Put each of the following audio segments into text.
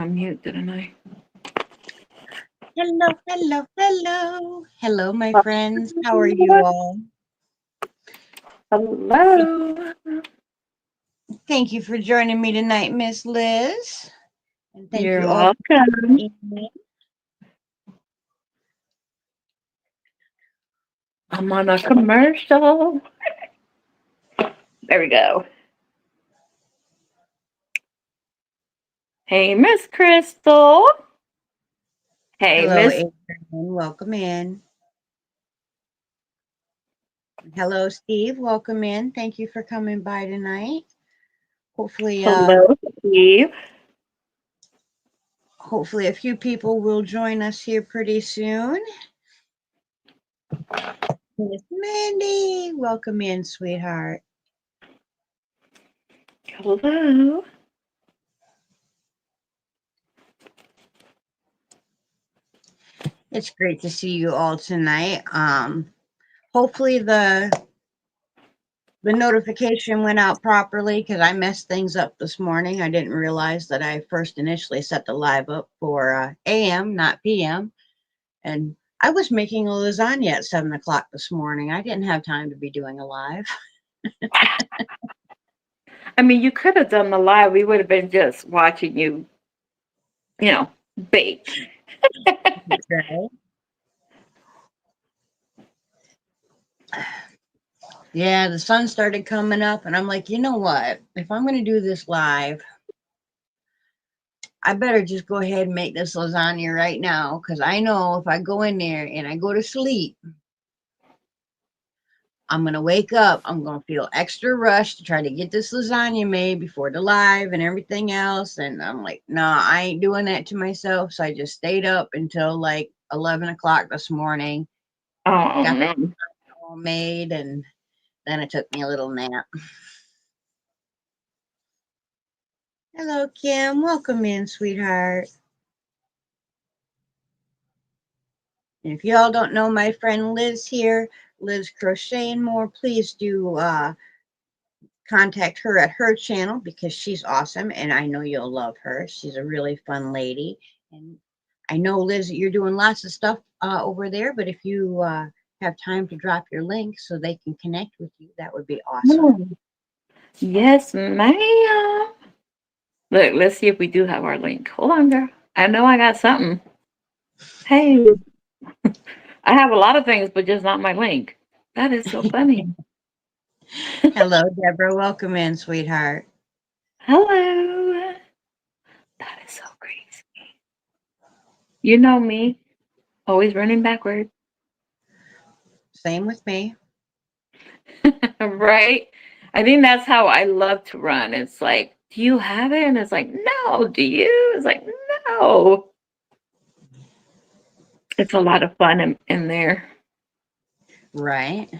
On mute, didn't I? Hello, hello, hello. Hello, my friends. How are you all? Hello. Thank you for joining me tonight, Miss Liz. And thank You're you all for welcome. tuning in. I'm on a commercial. There we go. Hey, Miss Crystal. Hey, Hello, Miss. Adrian. Welcome in. Hello, Steve. Welcome in. Thank you for coming by tonight. Hopefully, Hello, Steve. hopefully a few people will join us here pretty soon. Miss Mandy, welcome in, sweetheart. Hello. It's great to see you all tonight. Hopefully the notification went out properly because I messed things up this morning. I didn't realize that I first initially set the live up for AM, not PM. And I was making a lasagna at 7 o'clock this morning. I didn't have time to be doing a live. I mean, you could have done the live. We would have been just watching you, you know, bake. Right? Yeah, the sun started coming up, and I'm like, you know what? If I'm going to do this live, I better just go ahead and make this lasagna right now because I know if I go in there and I go to sleep, I'm going to wake up. I'm going to feel extra rushed to try to get this lasagna made before the live and everything else. And I'm like, nah, I ain't doing that to myself. So I just stayed up until like 11 o'clock this morning, Oh, got man. it all made, and then it took me a little nap. Hello, Kim. Welcome in, sweetheart. And if y'all don't know my friend Liz here, Liz Crochet and More, please do contact her at her channel because she's awesome and I know you'll love her. She's a really fun lady. And I know, Liz, that you're doing lots of stuff over there, but if you have time to drop your link so they can connect with you, that would be awesome. Oh, yes, ma'am. Look, let's see if we do have our link. Hold on, girl. I know I got something. Hey, I have a lot of things, but just not my link. That is so funny. Hello, Deborah. Welcome in, sweetheart. Hello. That is so crazy. You know me, always running backward. Same with me. Right? I think that's how I love to run. It's like, do you have it? And it's like, no. Do you? It's like, no. It's a lot of fun in there. Right.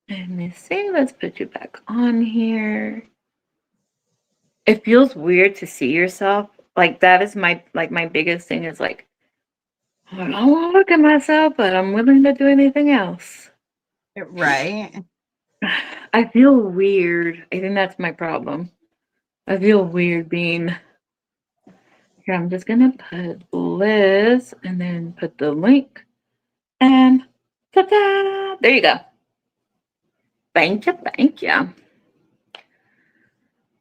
Let me see. Let's put you back on here. It feels weird to see yourself. Like that is my biggest thing is like I don't want to look at myself, but I'm willing to do anything else. Right. I feel weird. I think that's my problem. I feel weird being here. I'm just gonna put Liz and then put the link and ta-da! There you go. Thank you, thank you.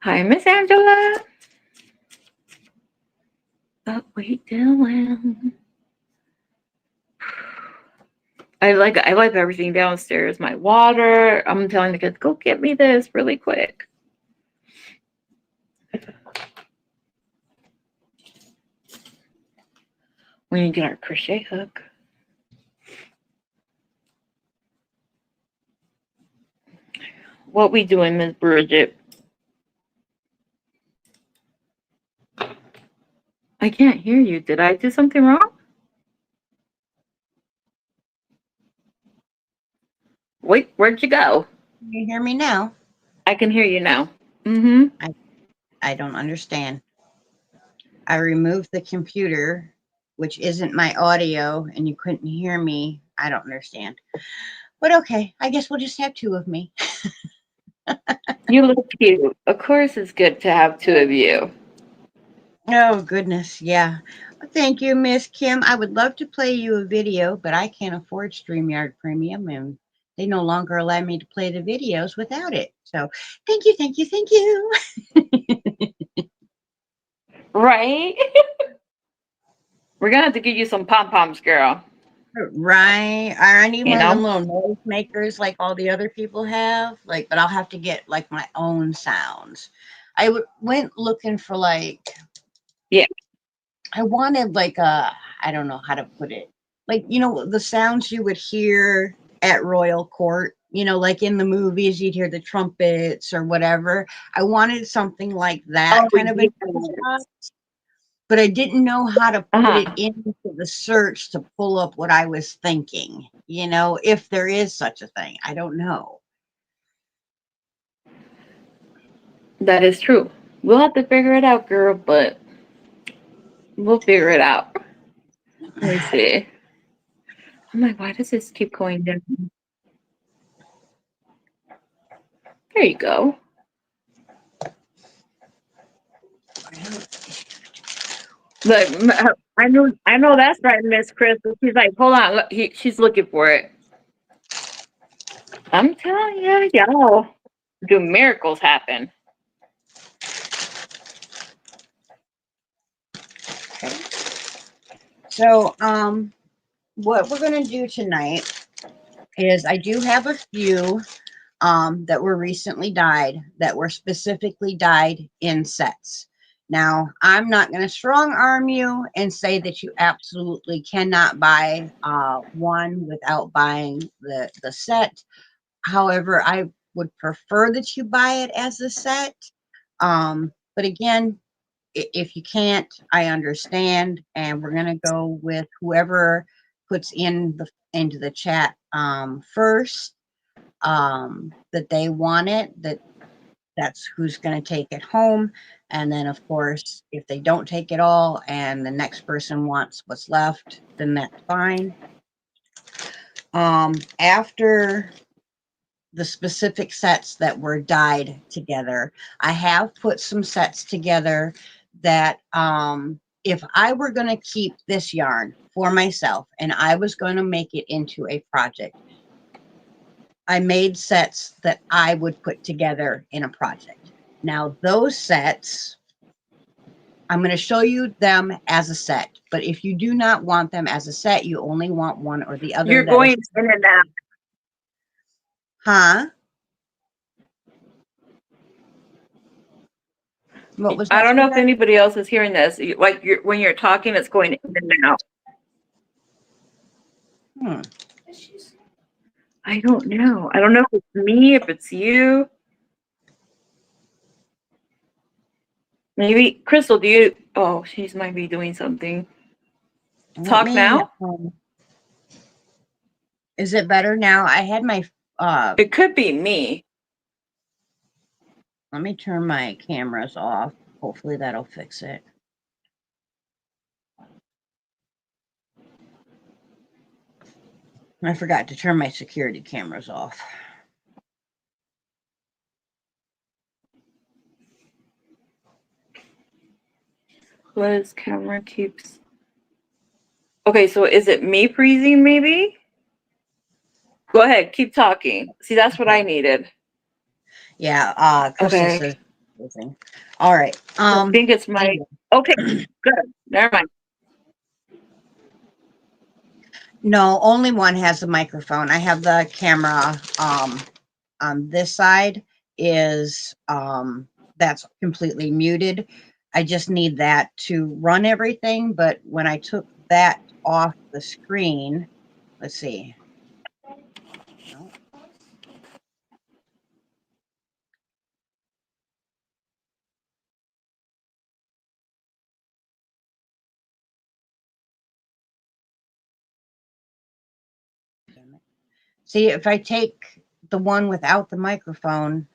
Hi, Miss Angela. What we doing? I like everything downstairs. My water. I'm telling the kids, go get me this really quick. We need to get our crochet hook. What we doing, Miss Bridget? I can't hear you. Did I do something wrong? Wait, where'd you go? You hear me now? I can hear you now. Mm-hmm. I, I don't understand. I removed the computer, which isn't my audio, and you couldn't hear me. I don't understand. But okay, I guess we'll just have two of me. You look cute. Of course, it's good to have two of you. Oh, goodness. Yeah. Thank you, Miss Kim. I would love to play you a video, but I can't afford StreamYard Premium, and they no longer allow me to play the videos without it. So thank you, thank you, thank you. Right? We're gonna have to give you some pom poms, girl. Right. I need You one of them know? little noise makers like all the other people have. Like, but I'll have to get like my own sounds. Went looking for like Yeah. I wanted like a I don't know how to put it. Like, the sounds you would hear at royal court, like in the movies you'd hear the trumpets or whatever. I wanted something like that Oh kind of a yes. but I didn't know how to put it Uh-huh. into the search to pull up what I was thinking, if there is such a thing. I don't know. That is true. We'll have to figure it out, girl, but we'll figure it out. Let me see. I'm like, why does this keep going down? There you go. Look, I know that's right, Miss Chris. She's like, hold on, look, she's looking for it. I'm telling you, y'all, do miracles happen? Okay. So, what we're going to do tonight is I do have a few that were recently dyed that were specifically dyed in sets. Now, I'm not going to strong arm you and say that you absolutely cannot buy one without buying the set. However, I would prefer that you buy it as a set. But again, if you can't, I understand, and we're gonna go with whoever puts into the chat first that they want it. That's who's going to take it home, and then of course, if they don't take it all, and the next person wants what's left, then that's fine. After the specific sets that were dyed together, I have put some sets together that if I were going to keep this yarn for myself and I was going to make it into a project, I made sets that I would put together in a project. Now, those sets, I'm going to show you them as a set, but if you do not want them as a set, you only want one or the other, You're that going is, in and out. huh? What was I that, don't know if sweetheart? anybody else is hearing this. Like when you're talking, it's going in and out. Hmm. I don't know. I don't know if it's me, if it's you. Maybe Crystal. Do you? Oh, she's might be doing something. Let Talk me, now. is it better now? I had my, It could be me. let me turn my cameras off. Hopefully that'll fix it. I forgot to turn my security cameras off. Liz camera keeps. Okay, so is it me freezing? Maybe. Go ahead. Keep talking. See, that's what Okay. I needed. Yeah, Crystal Okay. says all right. I think it's my. Anyway. Okay. Good. Never mind. No, only one has a microphone. I have the camera on this side is that's completely muted. I just need that to run everything, but when I took that off the screen, let's see. No. See, if I take the one without the microphone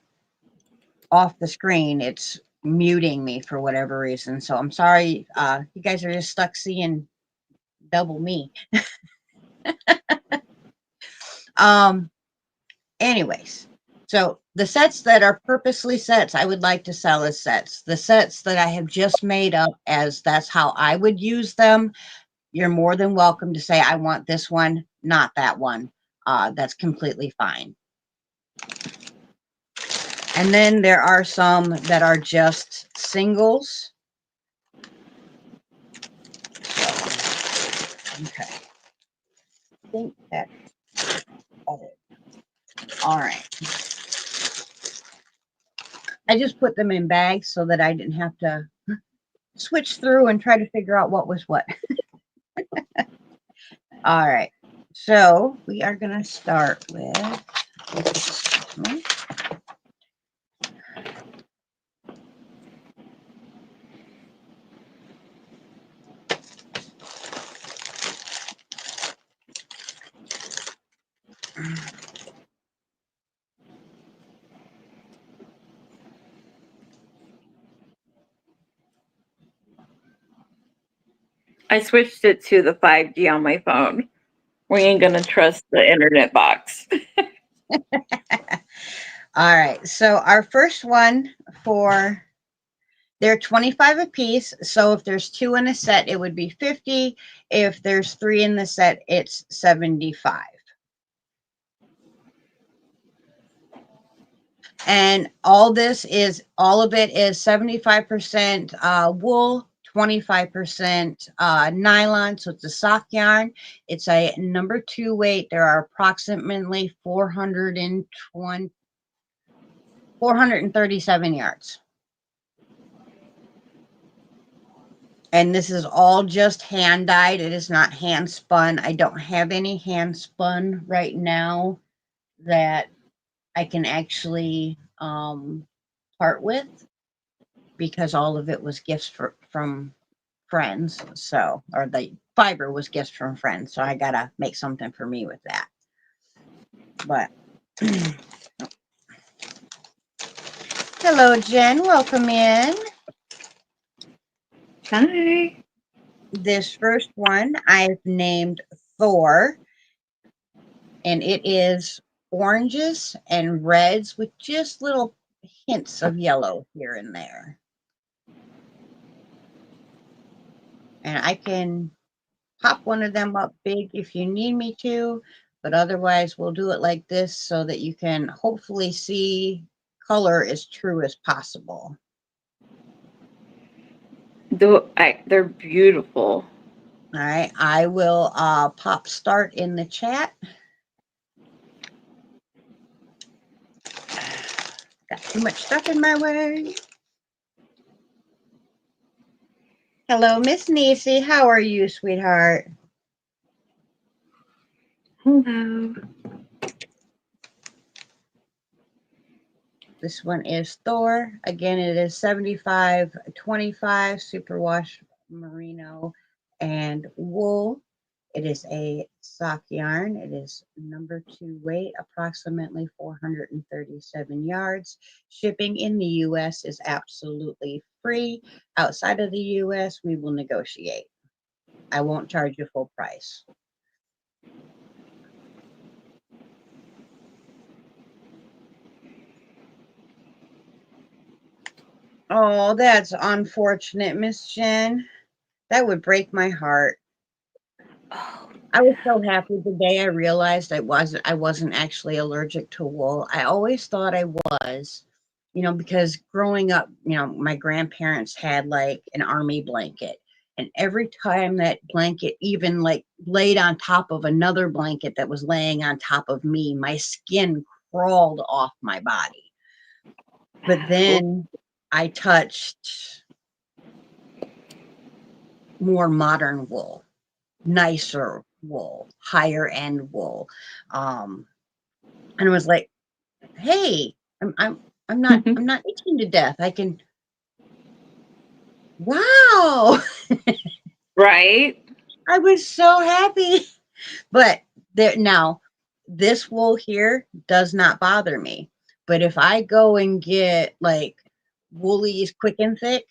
off the screen, it's muting me for whatever reason. So I'm sorry. You guys are just stuck seeing double me. Um, anyways, so The sets that are purposely sets, I would like to sell as sets. The sets that I have just made up as that's how I would use them, you're more than welcome to say, I want this one, not that one. That's completely fine. And then there are some that are just singles. Okay. I think that's it. All right. I just put them in bags so that I didn't have to switch through and try to figure out what was what. All right. So we are going to start with, excuse me. I switched it to the 5G on my phone. We ain't gonna trust the internet box. All right. So our first one for, they're 25 a piece. So if there's 2 in a set, it would be 50. If there's 3 in the set, it's 75. And all of it is 75% wool, 25% nylon. So it's a sock yarn. It's a number 2 weight. There are approximately 437 yards. And this is all just hand dyed. It is not hand spun. I don't have any hand spun right now that I can actually part with, because all of it was gifts from friends. So, or the fiber was gifts from friends. So I got to make something for me with that. But hello, Jen. Welcome in. Hi. This first one I've named Thor, and it is oranges and reds with just little hints of yellow here and there. And I can pop one of them up big if you need me to, but otherwise we'll do it like this so that you can hopefully see color as true as possible. They're beautiful. All right, I will pop start in the chat. Got too much stuff in my way. Hello, Miss Nisi. How are you, sweetheart? Hello. This one is Thor. Again, it is 75/25 superwash merino and wool. It is a sock yarn. It is number 2 weight, approximately 437 yards. Shipping in the US is absolutely free. Outside of the US, we will negotiate. I won't charge you full price. Oh, that's unfortunate, Miss Jen. That would break my heart. Oh, I was so happy the day I realized I wasn't actually allergic to wool. I always thought I was, because growing up, my grandparents had like an army blanket. And every time that blanket even like laid on top of another blanket that was laying on top of me, my skin crawled off my body. But then I touched more modern wool, nicer wool, higher end wool. And I was like, hey, I'm not itching to death. I can, wow. right? I was so happy. But there now, this wool here does not bother me. But if I go and get like Woolies Quick and Thick,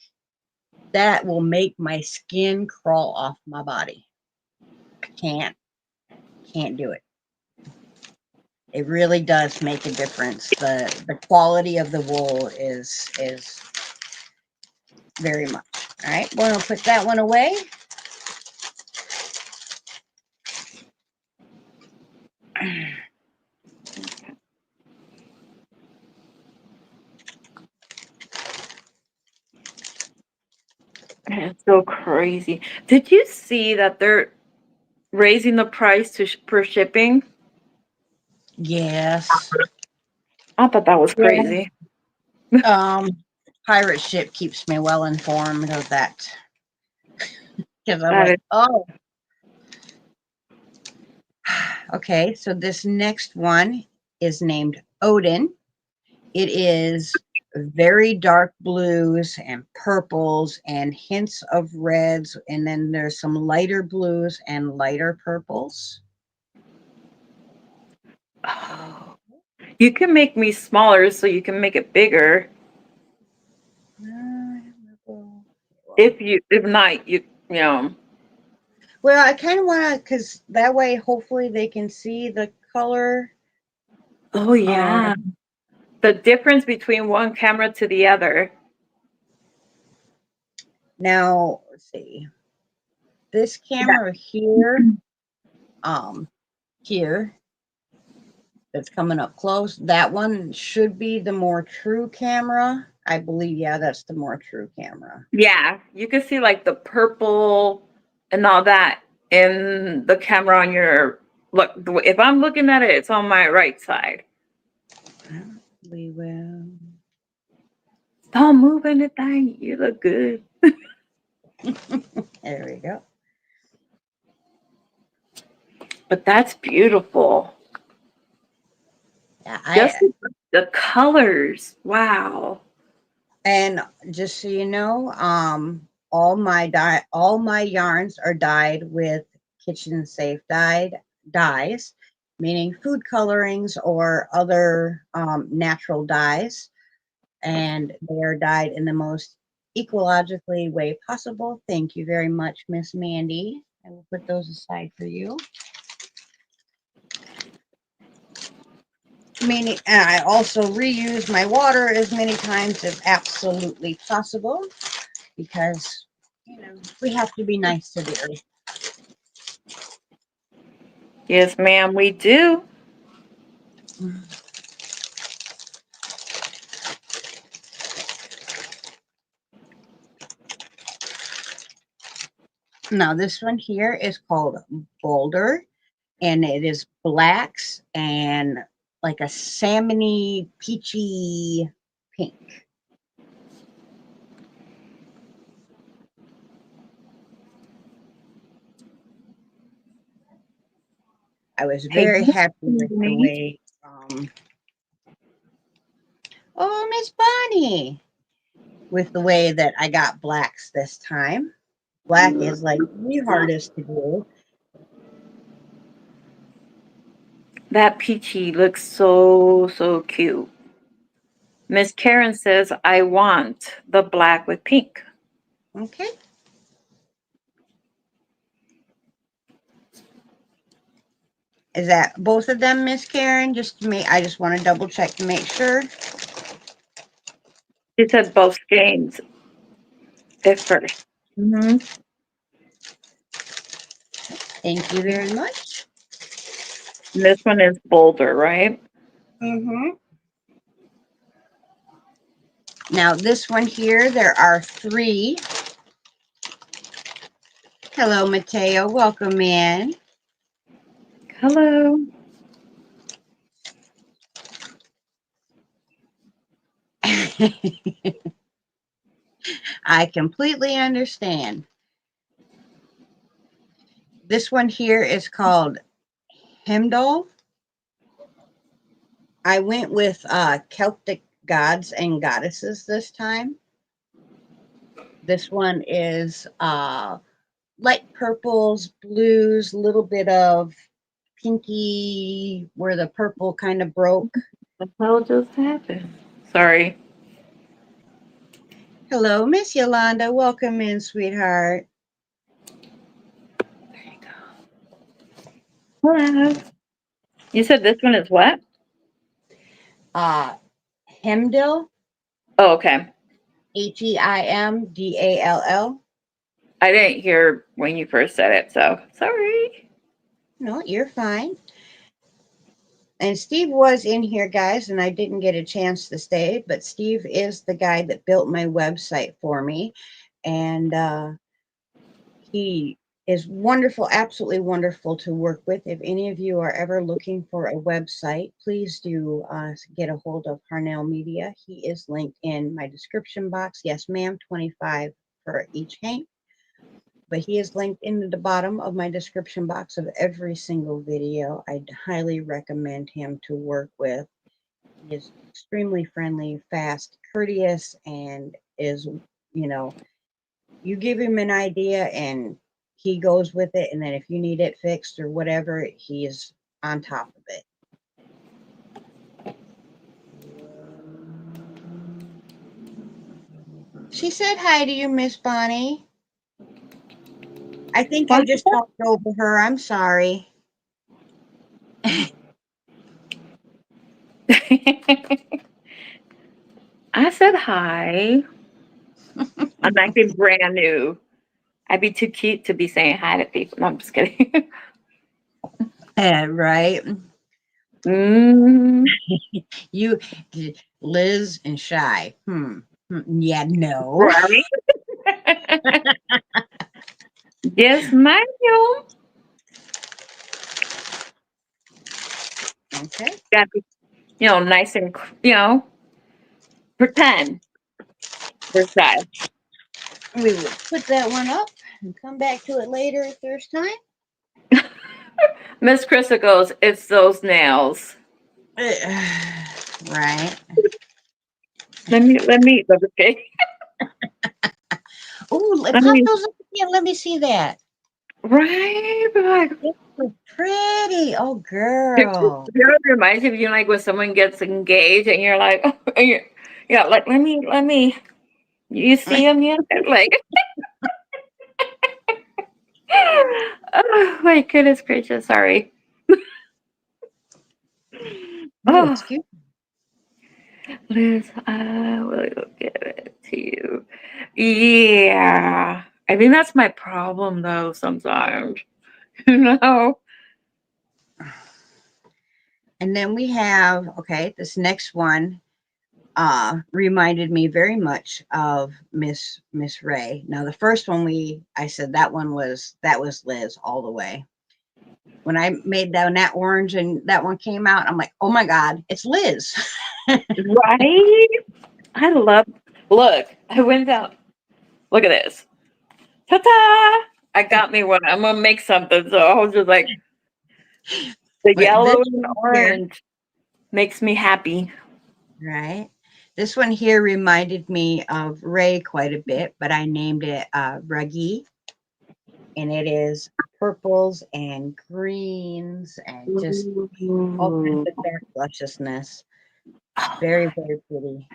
that will make my skin crawl off my body. I can't do it. It really does make a difference. The quality of the wool is very much. All right, we're gonna put that one away. It's so crazy. Did you see that they're raising the price to per shipping? Yes. I thought that was Yeah. crazy. Pirate ship keeps me well informed of that. Because I'm That like, is, oh, okay. So this next one is named Odin. It is very dark blues and purples and hints of reds, and then there's some lighter blues and lighter purples. oh, you can make me smaller so you can make it bigger. If not, you know. Well, I kind of want to, because that way, hopefully, they can see the color. Oh yeah. The difference between one camera to the other. Now, let's see. This camera here, um, here, that's coming up close. That one should be the more true camera. I believe, yeah, that's the more true camera. Yeah, you can see like the purple and all that in the camera on your look. If I'm looking at it, it's on my right side. We will. Stop moving it, thing. You look good. There we go. But that's beautiful. Yeah, Just the colors. Wow. and just so you know, all my yarns are dyed with kitchen safe dyes, meaning food colorings or other natural dyes, and they are dyed in the most ecologically way possible. Thank you very much, Miss Mandy. I will put those aside for you. Meaning, and I also reuse my water as many times as absolutely possible because, we have to be nice to the earth. Yes, ma'am, we do. Now, this one here is called Boulder, and it is blacks and like a salmony, peachy pink. I was Hey, very happy with the me. way. Oh, Miss Bonnie, with the way that I got blacks this time. Black is like the hardest to do. That peachy looks so cute. Miss Karen says, I want the black with pink. Okay. Is that both of them, Miss Karen? I just want to double check to make sure. She said both skeins at 1st. Mm-hmm. Thank you very much. And this one is bolder, right? Mm-hmm. Now, this one here, there are 3. Hello, Mateo. Welcome in. Hello. I completely understand. This one here is called Hemdall. I went with Celtic gods and goddesses this time. This one is light purples, blues, little bit of pinky where the purple kind of broke. What the hell just happened? Sorry. Hello, Miss Yolanda. Welcome in, sweetheart. There you go. Hello. You said this one is what? Uh, Hemdall, Oh, okay. Heimdall. I didn't hear when you first said it, so sorry. No, you're fine. And Steve was in here, guys, and I didn't get a chance to stay, but Steve is the guy that built my website for me. And he is wonderful, absolutely wonderful to work with. If any of you are ever looking for a website, please do get a hold of Harnell Media. He is linked in my description box. Yes, ma'am, 25 for each hank. But he is linked into the bottom of my description box of every single video. I'd highly recommend him to work with. He is extremely friendly, fast, courteous, and is, you know, you give him an idea and he goes with it. And then if you need it fixed or whatever, he is on top of it. She said hi to you, Miss Bonnie. I think I What? just talked over her. I'm sorry. I said hi. I'm acting brand new. I'd be too cute to be saying hi to people. No, I'm just kidding. Right. mm, You, Liz and Shy. Yeah, no. right? Yes, ma'am. Okay. Gotta be, nice and, pretend. For shy. We will put that one up and come back to it later if there's time. Miss Krista goes, it's those nails. Right. Let me, okay. Oh, Let pop me, those up again. Let me see that. right? Like, It's so pretty. Oh, it girl. reminds me of, like when someone gets engaged and you're like, yeah, like, let me, you see him yet? Like, oh my goodness gracious, sorry. Oh, Oh, excuse Liz, I will give it to you. Yeah. I think that's my problem though sometimes. You know? And then we have, okay, this next one reminded me very much of Miss Ray. Now the first one I said that was Liz all the way. When I made that orange and that one came out, I'm like, oh my God, it's Liz. Right? I love look, I went out. Look at this. Ta-ta! I got me one. I'm gonna make something. So I was just like the But this yellow and one here, orange makes me happy. right? This one here reminded me of Ray quite a bit, but I named it Ruggy, and it is purples and greens and just all kinds Ooh. of dark lusciousness. Oh Very, my very pretty.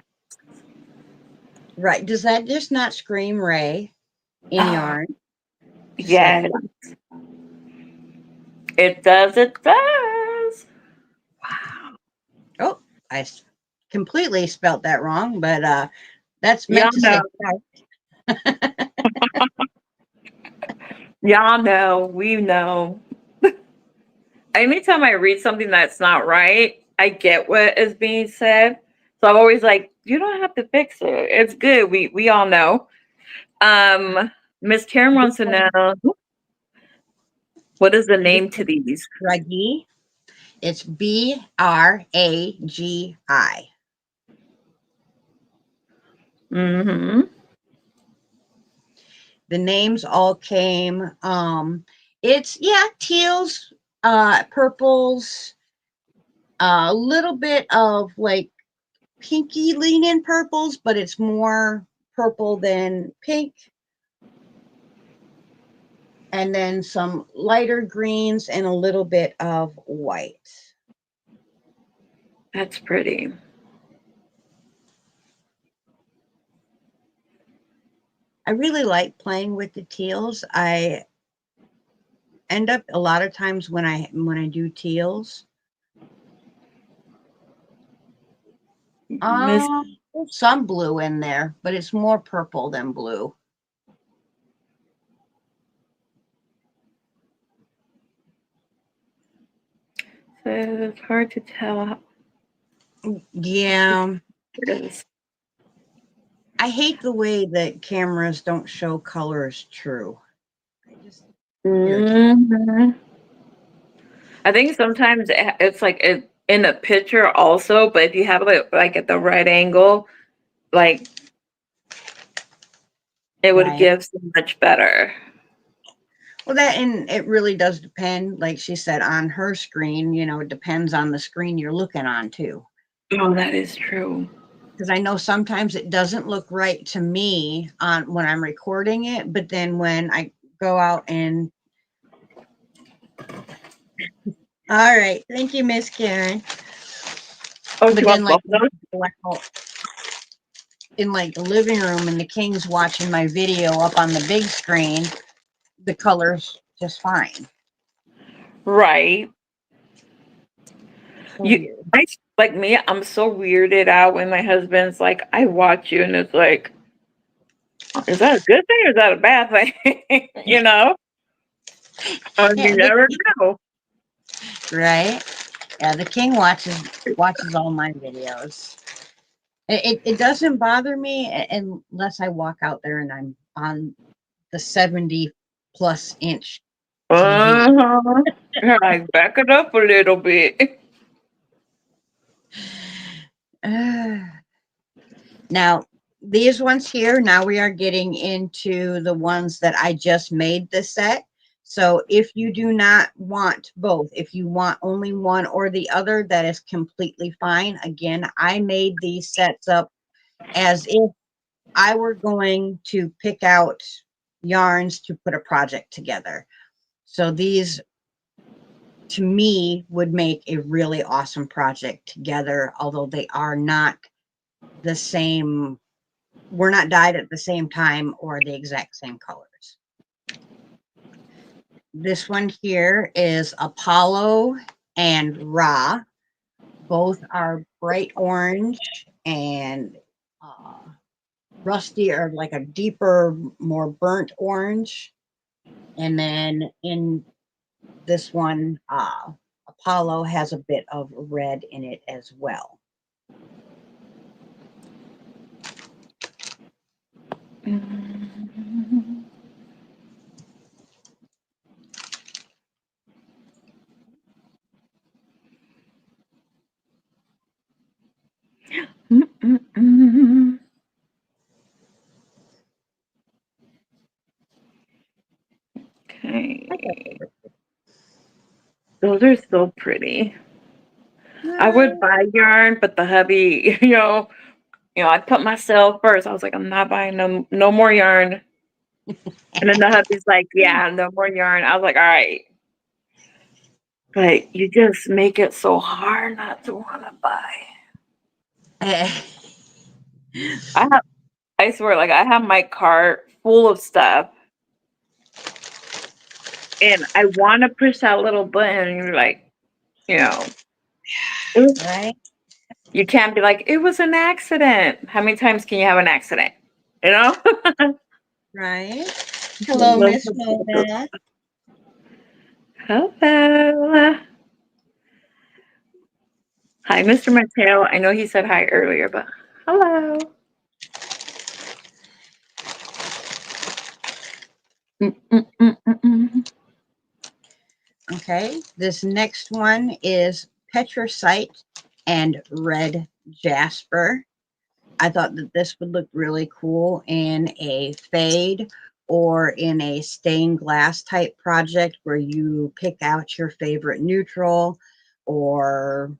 Right. Does that just not scream Ray in oh, yarn? Just like, yes. It does, it does. Wow. oh, I completely spelt that wrong, but that's Y'all meant to know. say Y'all know. We know. Anytime I read something that's not right, I get what is being said. So I'm always like, you don't have to fix it. It's good. We all know. Miss Karen wants to know what is the this name to these? Bragi. It's Bragi. Mm-hmm. The names all came. It's teals, purples, a little bit of like pinky leaning purples, but it's more purple than pink. And then some lighter greens and a little bit of white. That's pretty. I really like playing with the teals. I end up a lot of times when I do teals, Miss. There's some blue in there, but it's more purple than blue. So it's hard to tell. Yeah. It is. I hate the way that cameras don't show colors true. I just Mhm. I think sometimes it's like in a picture also, but if you have it like at the right angle, like it would right. give so much better. Well, that and it really does depend, like she said, on her screen. It depends on the screen you're looking on too. Oh, that is true. Because I know sometimes it doesn't look right to me on when I'm recording it, but then when I go out and all right, thank you, Miss Karen. Oh, But she then wants like both of those? in like the living room and the King's watching my video up on the big screen, the colors just fine. Right. So You, weird. like me, I'm so weirded out when my husband's like, I watch you, and it's like, is that a good thing or is that a bad thing? You know? Yeah, You never know. right. Yeah, the King watches all my videos. It doesn't bother me unless I walk out there and I'm on the 70+ inch TV. Uh-huh. You're like, back it up a little bit. Now, these ones here, now we are getting into the ones that I just made the set. So if you do not want both, if you want only one or the other, that is completely fine. Again, I made these sets up as if I were going to pick out yarns to put a project together. So these, to me, would make a really awesome project together, although they are not the same. We're not dyed at the same time or the exact same colors. This one here is Apollo and Ra. Both are bright orange and rusty, or like a deeper, more burnt orange. And then in this one, Apollo has a bit of red in it as well. Okay. Those are so pretty. I would buy yarn, but the hubby, I put myself first. I was like, I'm not buying no more yarn. And then the hubby's like, yeah, no more yarn. I was like, all right. But you just make it so hard not to want to buy. I have, I swear, like I have my cart full of stuff, and I want to push that little button, and you're like, you know, right? you can't be like, it was an accident. How many times can you have an accident? You know? Right. Hello, Miss Mona. Hello. Hi, Mr. Mateo. I know he said hi earlier, but hello. Mm-mm-mm-mm-mm. Okay, this next one is Petrosite and Red Jasper. I thought that this would look really cool in a fade or in a stained glass type project where you pick out your favorite neutral, or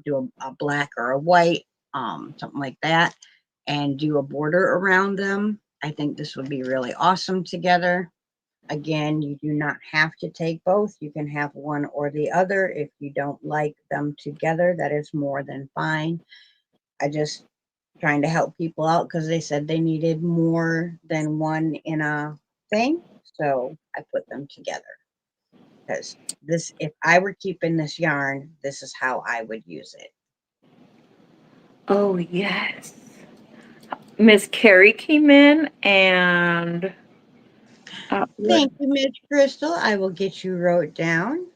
do a black or a white, something like that, and do a border around them. I think this would be really awesome together. Again, you do not have to take both. You can have one or the other. If you don't like them together, that is more than fine. I just trying to help people out because they said they needed more than one in a thing. So I put them together because this, if I were keeping this yarn, this is how I would use it. Oh, yes. Miss Carrie came in and Thank you, Miss Crystal. I will get you wrote down.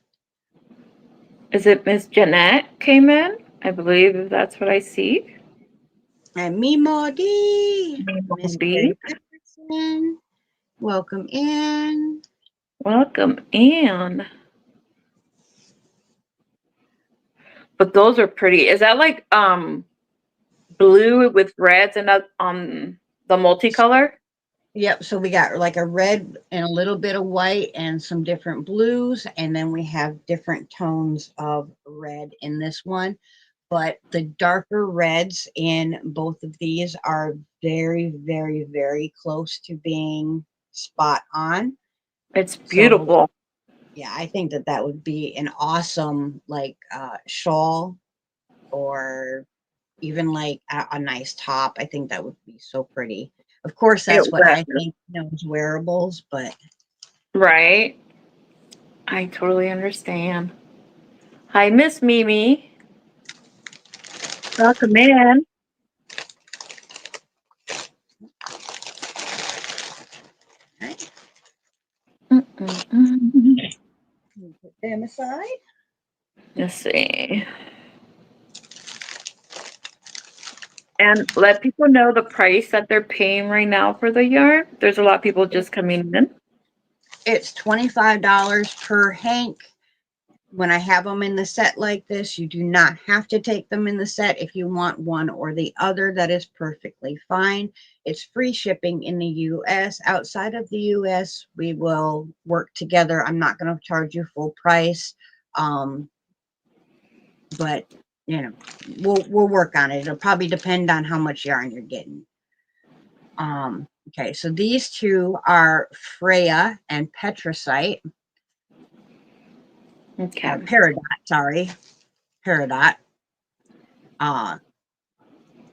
is it Miss Jeanette came in? I believe that's what I see. And Mimo D. Miss Mandy, Carrie Jefferson. Welcome in. welcome in. But those are pretty. Is that like blue with reds and on the multicolor? Yep, so we got like a red and a little bit of white and some different blues, and then we have different tones of red in this one. But the darker reds in both of these are very, very, very close to being spot on. It's So beautiful. yeah, I think that that would be an awesome like shawl or even like a nice top. I think that would be so pretty. Of course, It that's what I will. think, is wearables, but Right? I totally understand. Hi, Miss Mimi. Welcome in. right, Mm-mm-mm. put them aside. Let's see. And let people know the price that they're paying right now for the yarn. There's a lot of people just coming in. It's $25 per hank. When I have them in the set like this, you do not have to take them in the set. If you want one or the other, that is perfectly fine. It's free shipping in the US. Outside of the US, we will work together. I'm not going to charge you full price. Um, but you know, we'll work on it. It'll probably depend on how much yarn you're getting. Okay, so these two are Freya and Petrosite. Okay. Peridot, sorry, Peridot. Uh,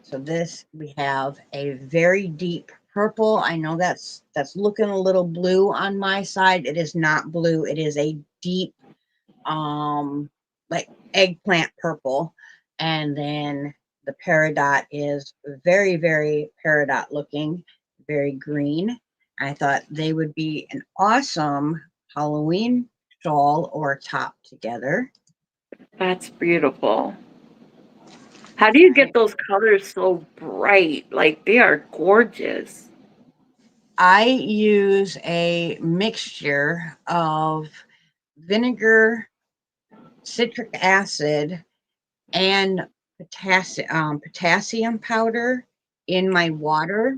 so this we have a very deep purple. I know that's looking a little blue on my side. It is not blue. It is a deep, like eggplant purple, and then the peridot is very, very peridot looking, very green. I thought they would be an awesome Halloween shawl or top together. That's beautiful. How do you All get right. those colors so bright? Like they are gorgeous. I use a mixture of vinegar, citric acid, and potassium powder in my water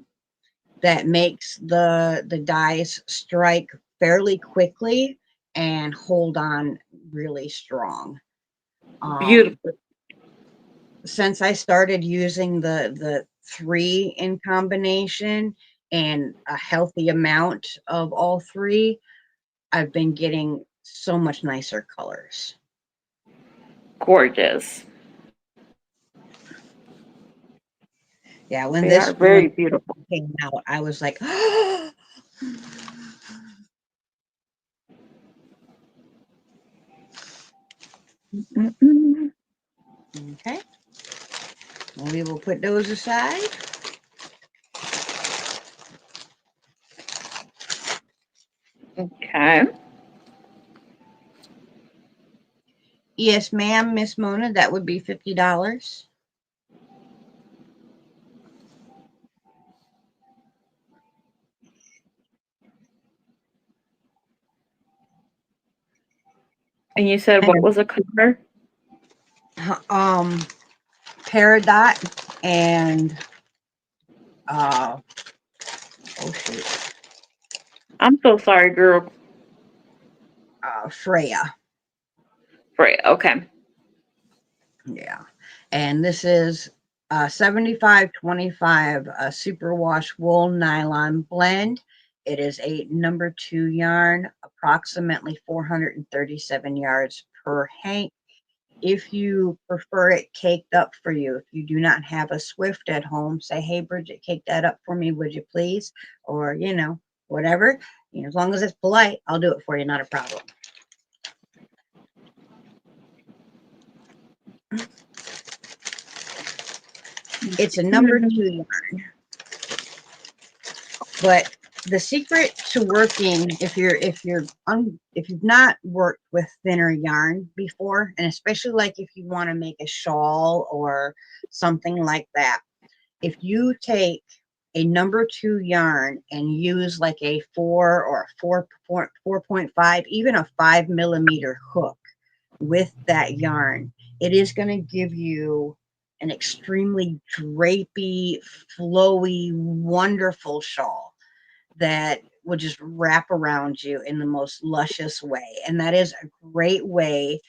that makes the dyes strike fairly quickly and hold on really strong. Um, Beautiful. since I started using the three in combination and a healthy amount of all three, I've been getting so much nicer colors. Gorgeous. Yeah, They are very when beautiful. came out, I was like, Mm-mm. okay. We will put those aside. Okay. Yes, ma'am, Miss Mona, that would be $50. And you said what And was the color? um, Peridot and uh, oh shoot, I'm so sorry, girl. Freya. Right. Okay. Yeah, and this is 75/25 superwash wool nylon blend. It is a number 2 yarn, approximately 437 yards per hank. If you prefer it caked up for you, if you do not have a Swift at home, say, hey, Bridget, cake that up for me, would you please? Or, whatever. As long as it's polite, I'll do it for you, not a problem. It's a number 2 yarn. But the secret to working, if you've not worked with thinner yarn before, and especially like if you want to make a shawl or something like that, if you take a number 2 yarn and use like a 4 or a 4.5, even a 5mm hook with that yarn, it is going to give you an extremely drapey, flowy, wonderful shawl that will just wrap around you in the most luscious way. And that is a great way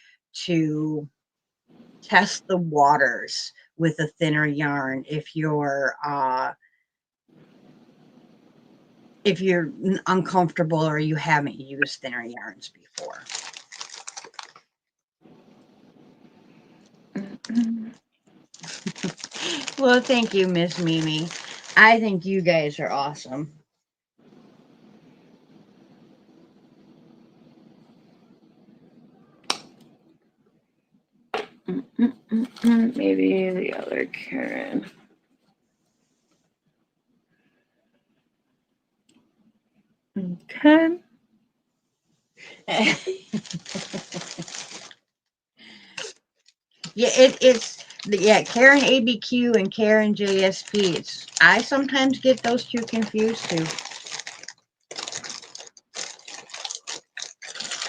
to test the waters with a thinner yarn if you're uncomfortable or you haven't used thinner yarns before. Well, thank you, Miss Mimi. I think you guys are awesome. Maybe the other Karen. Okay. Yeah, it's Karen ABQ and Karen JSP. I sometimes get those two confused too.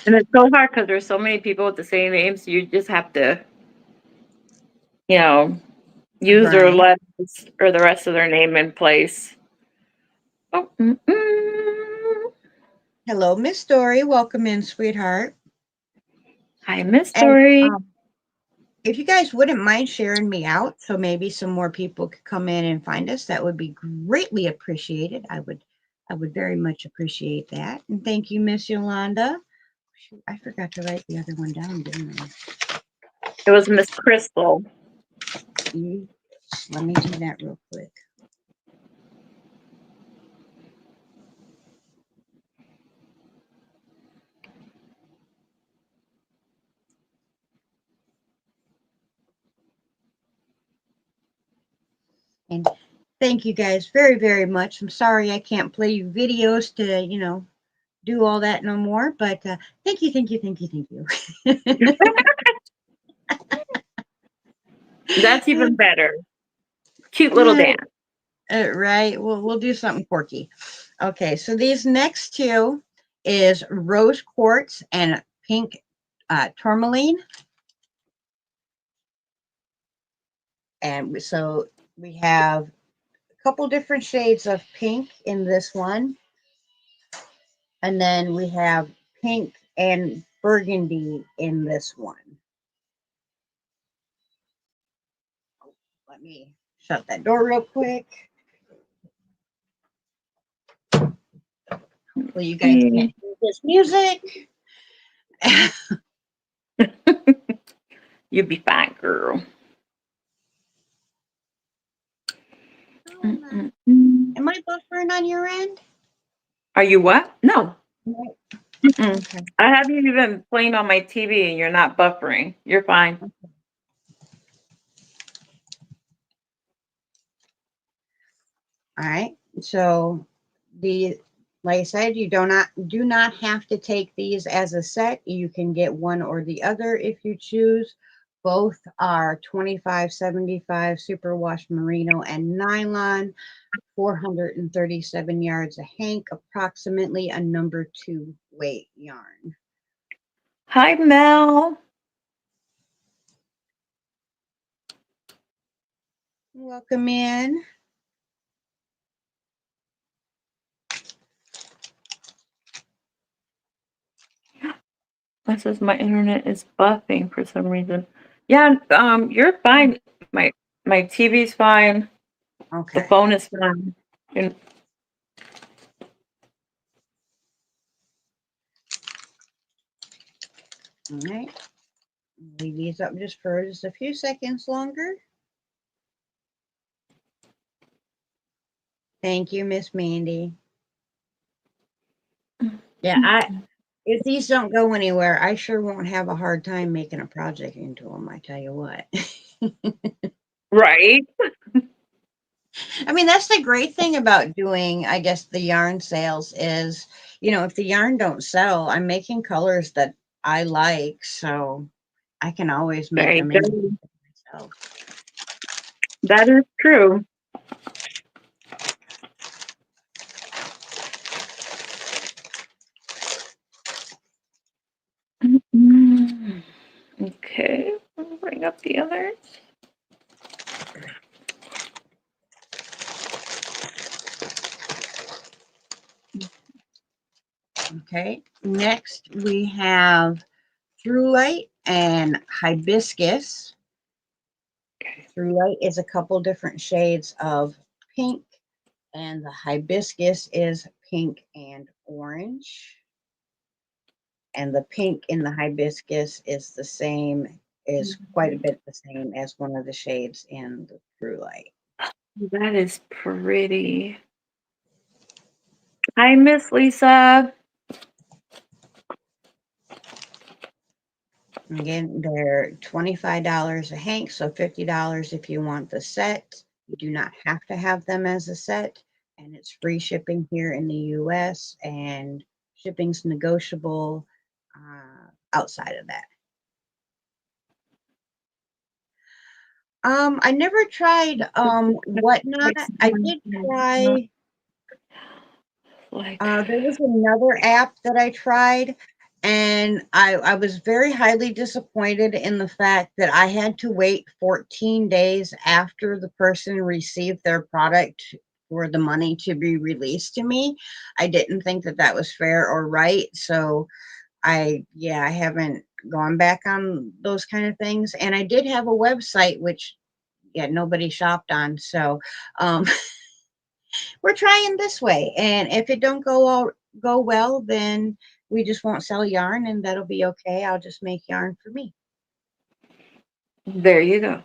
And it's so hard because there's so many people with the same name, so you just have to, you know, use their Right. letters or the rest of their name in place. Oh, Hello, Miss Story. Welcome in, sweetheart. Hi, Miss And Story. if you guys wouldn't mind sharing me out, so maybe some more people could come in and find us, that would be greatly appreciated. I would very much appreciate that. And thank you, Miss Yolanda. Shoot, I forgot to write the other one down, didn't I? It was Miss Crystal. Let me do that real quick. And thank you guys very, very much. I'm sorry I can't play you videos to, do all that no more, but thank you, thank you, thank you, thank you. That's even better. Cute little dance. Right. We'll do something quirky. Okay, so these next two is rose quartz and pink tourmaline. And so we have a couple different shades of pink in this one. And then we have pink and burgundy in this one. Let me shut that door real quick. Well, you guys can't hear this music. You'll be fine, girl. Am I buffering on your end? Are you what? No. Okay. I have you even playing on my TV and you're not buffering. You're fine. All right. So like I said, you do not have to take these as a set. You can get one or the other if you choose. Both are 2575 superwash merino and nylon, 437 yards a hank, approximately a number 2 weight yarn. Hi, Mel. Welcome in. It says my internet is buffing for some reason. Yeah, you're fine. My TV's fine. Okay. The phone is fine. And All right. Leave these up just for just a few seconds longer. Thank you, Miss Mandy. Yeah, if these don't go anywhere, I sure won't have a hard time making a project into them, I tell you what. right. I mean, that's the great thing about doing, I guess, the yarn sales is, if the yarn don't sell, I'm making colors that I like, so I can always There make you them in go. myself. That is true. Mm, okay, we'll bring up the others. Okay. Next, we have Through Light and Hibiscus. Through Light is a couple different shades of pink, and the Hibiscus is pink and orange. And the pink in the Hibiscus is quite a bit the same as one of the shades in the Through Light. That is pretty. Hi, Miss Lisa. Again, they're $25 a hank, so $50 if you want the set. You do not have to have them as a set, and it's free shipping here in the US, and shipping's negotiable outside of that. I never tried Whatnot. I did try. Like, There was another app that I tried, and I was very highly disappointed in the fact that I had to wait 14 days after the person received their product for the money to be released to me. I didn't think that that was fair or right. So I haven't gone back on those kind of things. And I did have a website, which, yeah, nobody shopped on. So, um, we're trying this way, and if it don't go well, then we just won't sell yarn, and that'll be okay. I'll just make yarn for me. there you go.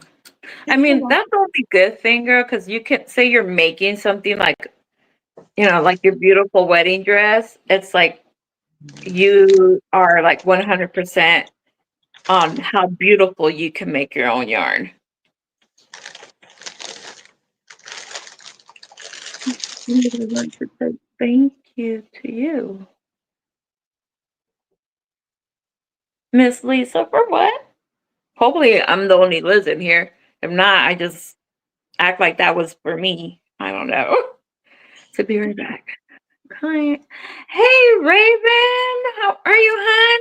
I mean, that's the only good thing, girl, because you can say you're making something like, like your beautiful wedding dress. It's like you are like 100% on how beautiful you can make your own yarn. I want to say thank you to you, Miss Lisa, for what? Hopefully, I'm the only Liz in here. If not, I just act like that was for me. I don't know. To be right back. Hi. Hey, Raven. How are you, hon?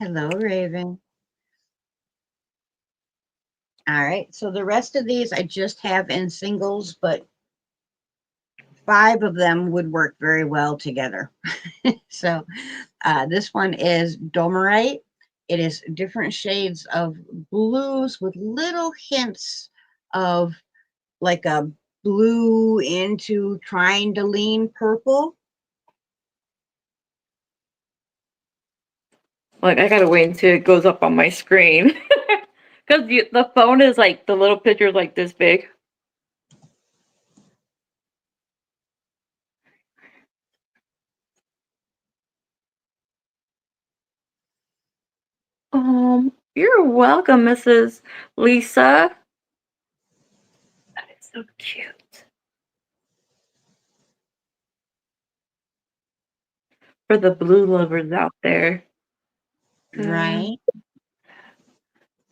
Hello, Raven. All right, so the rest of these I just have in singles, but 5 of them would work very well together. So this one is Domerite. It is different shades of blues with little hints of like a blue into trying to lean purple. Like, I gotta wait until it goes up on my screen. Because the phone is like, the little picture is like this big. You're welcome, Mrs. Lisa. That is so cute. For the blue lovers out there. Right.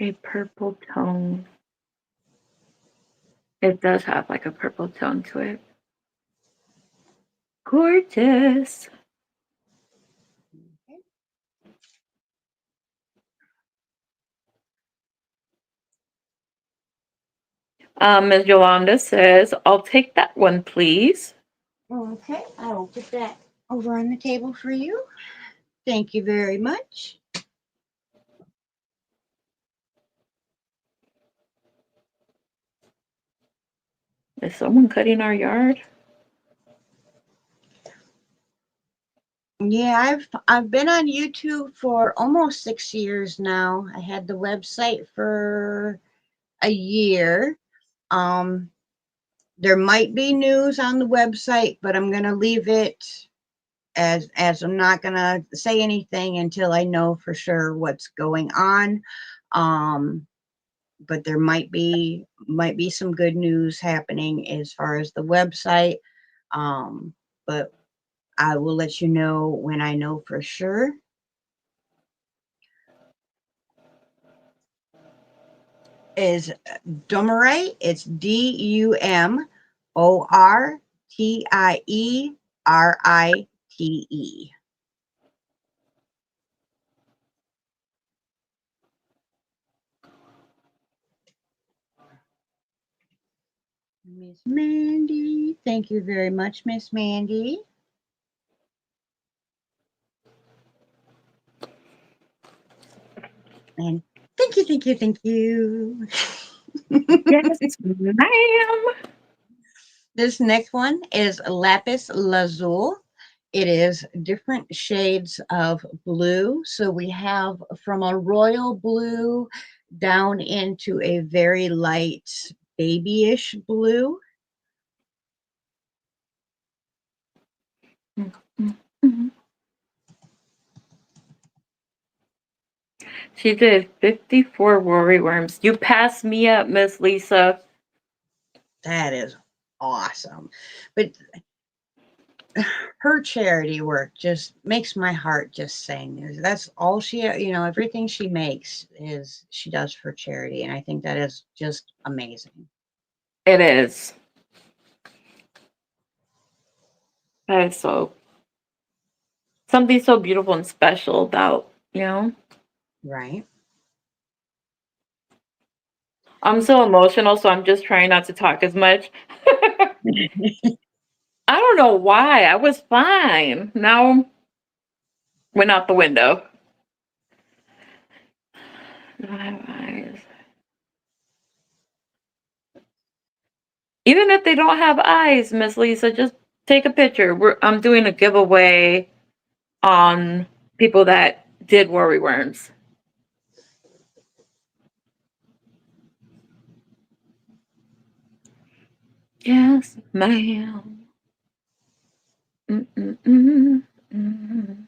A purple tone. It does have like a purple tone to it. Gorgeous. Ms. Yolanda says, I'll take that one, please. Okay, I will put that over on the table for you. Thank you very much. Is someone cutting our yard? Yeah, I've been on YouTube for almost 6 years now. I had the website for a year. Um, there might be news on the website, but I'm gonna leave it as I'm not gonna say anything until I know for sure what's going on. Um, but there might be some good news happening as far as the website. But I will let you know when I know for sure. Is Dumorite. It's Dumortierite. Miss Mandy, thank you very much, Miss Mandy. And thank you, thank you, thank you. Yes, ma'am. This next one is Lapis Lazuli. It is different shades of blue. So we have from a royal blue down into a very light babyish blue. Mhm. She did 54 worry worms. You passed me up, Miss Lisa. That is awesome. But her charity work just makes my heart just sing. That's all she, everything she makes is she does for charity. And I think that is just amazing. It is. That is so something so beautiful and special about, Right. I'm so emotional, so I'm just trying not to talk as much. I don't know why. I was fine. Now went out the window. Don't have eyes. Even if they don't have eyes, Miss Lisa, just take a picture. I'm doing a giveaway on people that did worry worms. Yes, ma'am. Mm-mm-mm. Mm.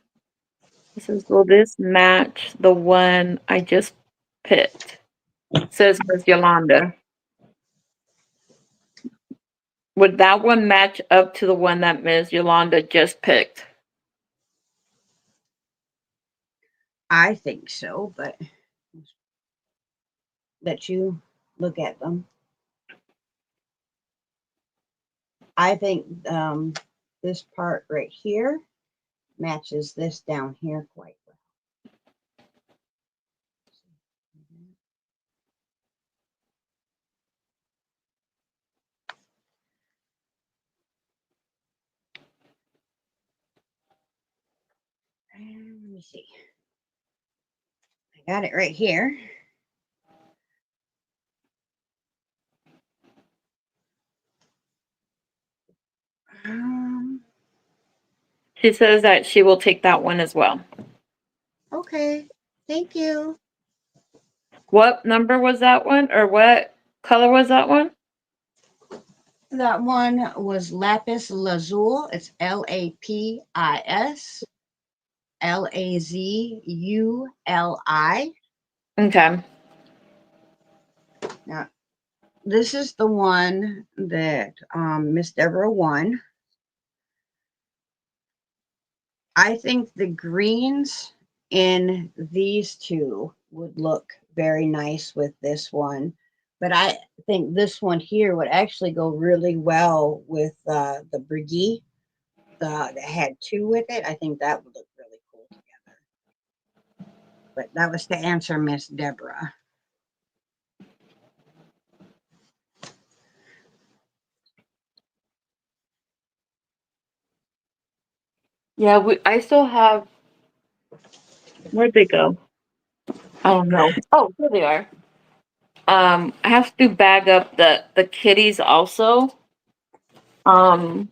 Will this match the one I just picked? Says Miss Yolanda. Would that one match up to the one that Miss Yolanda just picked? I think so, but let you look at them. I think this part right here matches this down here quite well. And let me see. I got it right here. Um, She says that she will take that one as well. okay. Thank you. What number was that one? Or what color was that one? That one was Lapis Lazuli. It's Lapis Lazuli. Okay. Now, this is the one that Miss Deborah won. I think the greens in these two would look very nice with this one. But I think this one here would actually go really well with the Brigitte that had two with it. I think that would look really cool together. But that was to answer Miss Deborah. Yeah, I still have. Where'd they go? I don't know. Oh, here they are. I have to bag up the kitties also. Um,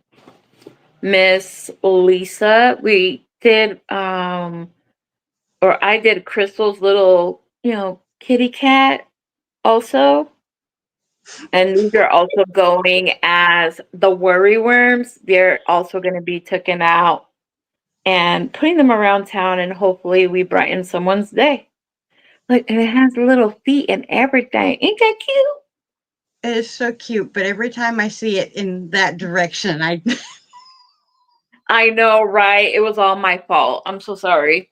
Miss Lisa, we did or I did Crystal's little, kitty cat also. And these are also going as the worry worms. They're also going to be taken out and putting them around town, and hopefully we brighten someone's day. Look, and it has little feet and everything. Ain't that cute? It is so cute, but every time I see it in that direction, I I know, right? It was all my fault. I'm so sorry.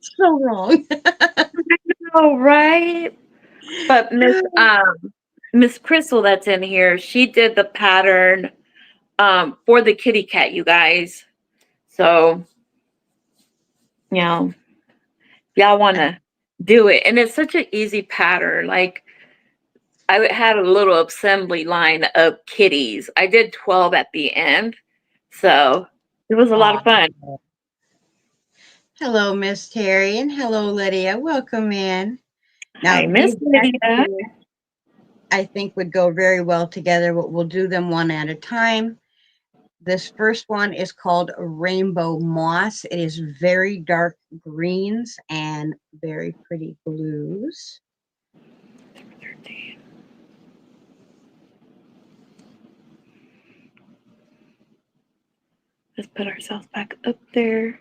so wrong. Oh, right. But Miss Crystal that's in here, she did the pattern for the kitty cat, you guys. So, you know, y'all want to do it. And it's such an easy pattern. Like, I had a little assembly line of kitties. I did 12 at the end. So, it was a lot of fun. Hello, Miss Terry, and hello, Lydia. Welcome in. Now, I miss these Lydia. actually, I think, would go very well together, but we'll do them one at a time. This first one is called Rainbow Moss. It is very dark greens and very pretty blues. Let's put ourselves back up there.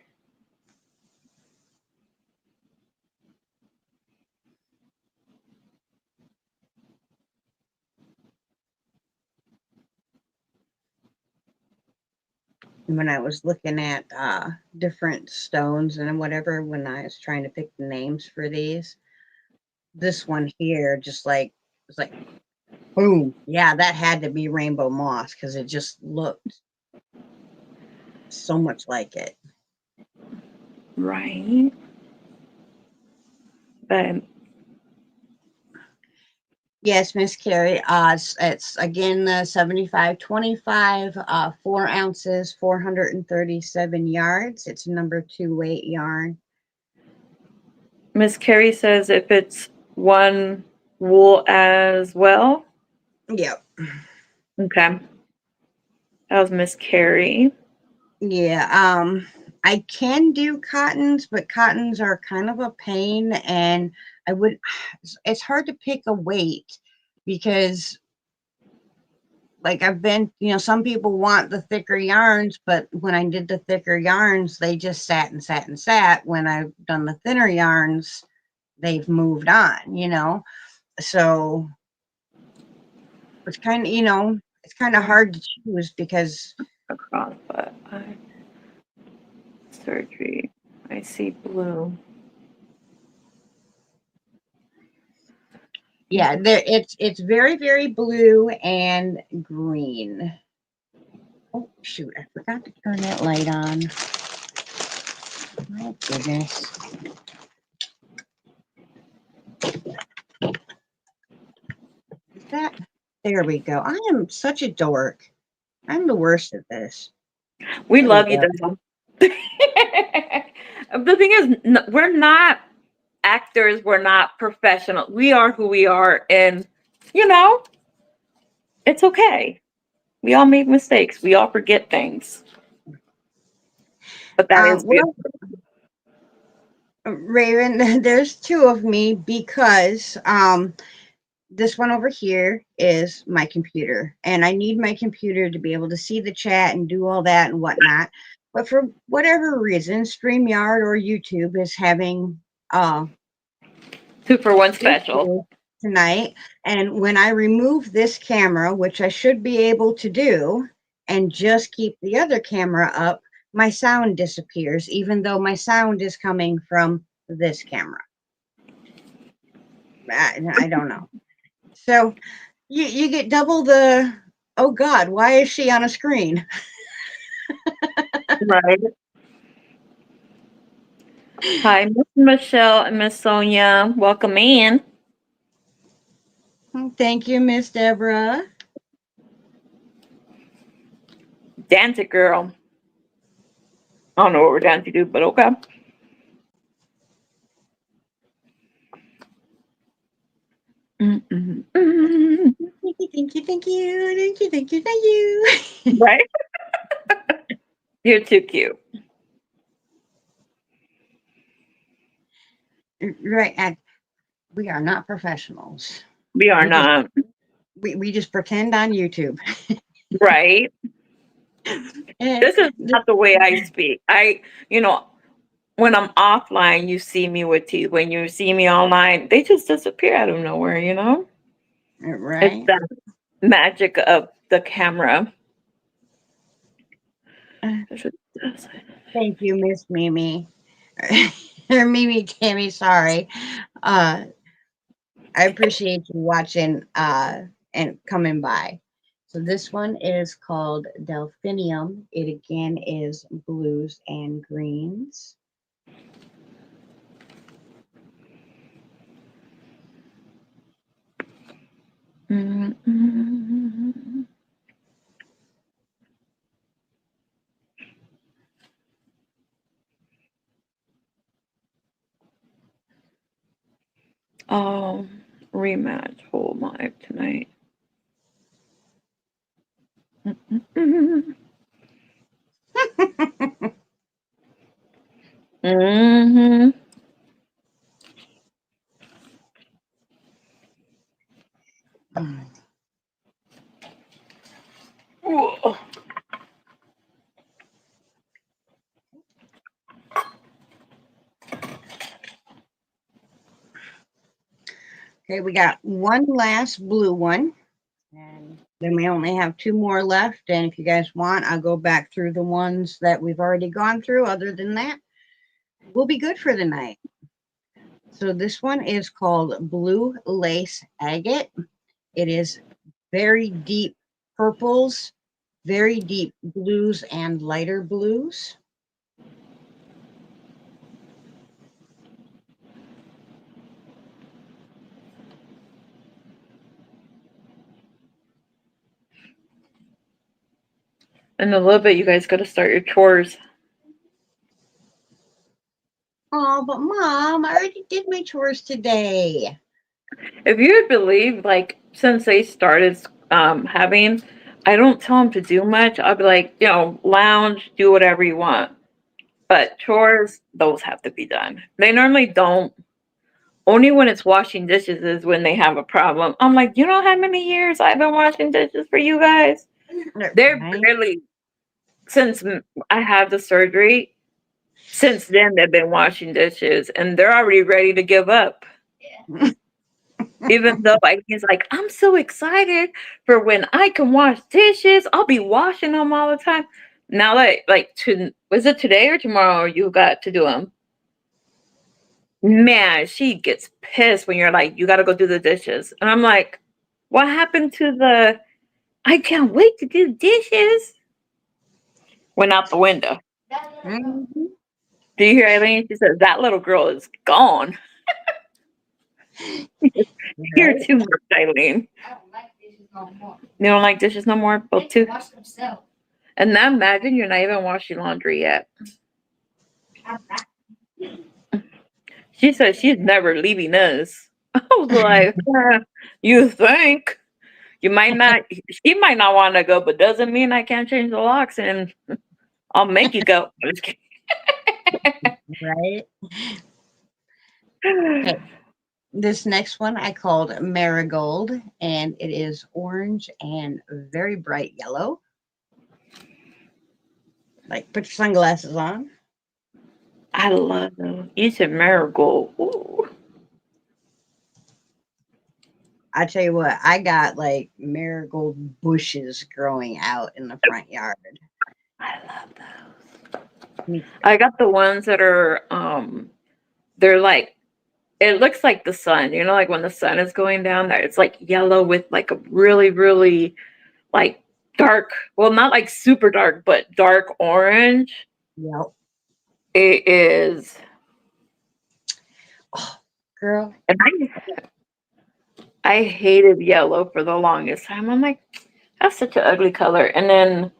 When I was looking at different stones and whatever, when I was trying to pick the names for these, this one here just like was like boom, yeah, that had to be rainbow moss because it just looked so much like it. Right. But Yes, Miss Carrie. It's again 75-25, 4 ounces, 437 yards. It's number 2 weight yarn. Miss Carrie says if it's one wool as well. Yep. Okay. That was Miss Carrie. Yeah. I can do cottons, but cottons are kind of a pain, and I would. It's hard to pick a weight because like I've been, some people want the thicker yarns, but when I did the thicker yarns, they just sat and sat and sat. When I've done the thinner yarns, they've moved on. So it's kind of, it's kind of hard to choose because Across, but surgery. I see blue. yeah, it's very, very blue and green. Oh shoot, I forgot to turn that light on. My goodness. That there we go. I am such a dork. I'm the worst at this. We There we love you, go. though. The thing is, we're not actors. We're not professional. We are who we are, and it's okay. We all make mistakes. We all forget things, but that is Well, beautiful. Raven, there's 2 of me because this one over here is my computer, and I need my computer to be able to see the chat and do all that and whatnot. But for whatever reason, StreamYard or YouTube is having 2-for-1 special. tonight. And when I remove this camera, which I should be able to do, and just keep the other camera up, my sound disappears, even though my sound is coming from this camera. I don't know. So you get double the, oh God, why is she on a screen? Right. Hi, Miss Michelle and Miss Sonia. Welcome in. Thank you, Miss Deborah. Dance it, girl. I don't know what we're dancing to, but okay. Mm-mm-mm. Thank you, thank you, thank you, thank you, thank you, thank you. Right? You're too cute. Right, and we are not professionals. We are We just not. we just pretend on YouTube. Right? And This is not the way I speak. when I'm offline, you see me with teeth. When you see me online, they just disappear out of nowhere, you know? It's Right. that magic of the camera. Uh, That's what it does. Thank you, Miss Mimi. Or Mimi Tammy, sorry. Uh, I appreciate you watching and coming by. So this one is called Delphinium. It again is blues and greens. Mm-mm. Oh, rematch whole life tonight. Mm-hmm. Mm-hmm. Okay, we got one last blue one. And then we only have two more left. And if you guys want, I'll go back through the ones that we've already gone through. Other than that, we'll be good for the night. So this one is called Blue Lace Agate. It is very deep purples, very deep blues, and lighter blues. In a little bit, you guys got to start your chores. Oh, but Mom, I already did my chores today. If you would believe, like, since they started having, I don't tell them to do much. I'll be like, lounge, do whatever you want. But chores, those have to be done. They normally don't. Only when it's washing dishes is when they have a problem. I'm like, you know how many years I've been washing dishes for you guys? They're Right? barely, since I had the surgery, since then they've been washing dishes and they're already ready to give up. Even though he's like, I'm so excited for when I can wash dishes. I'll be washing them all the time. Now that was it today or tomorrow you got to do them? Man, she gets pissed when you're like, you got to go do the dishes, and I'm like, what happened to the? I can't wait to do dishes. Went out the window. Mhm. Do you hear Eileen? She says that little girl is gone. You're Right? too much, Eileen. You don't like dishes no more? Both two. And now imagine you're not even washing laundry yet. She said she's never leaving us. I was like, you think? You might not, she might not want to go, but doesn't mean I can't change the locks and I'll make you go. I'm just Right? kidding. Okay. This next one I called Marigold, and it is orange and very bright yellow. Like, put your sunglasses on. I love them. You said marigold. Ooh, I tell you what, I got like marigold bushes growing out in the front yard. I love those. Me I got the ones that are, they're like, it looks like the sun, like when the sun is going down there, it's like yellow with like a really, really like dark, well, not like super dark, but dark orange. Yep. It is, Oh, girl. and I hated yellow for the longest time. I'm like, that's such an ugly color. And then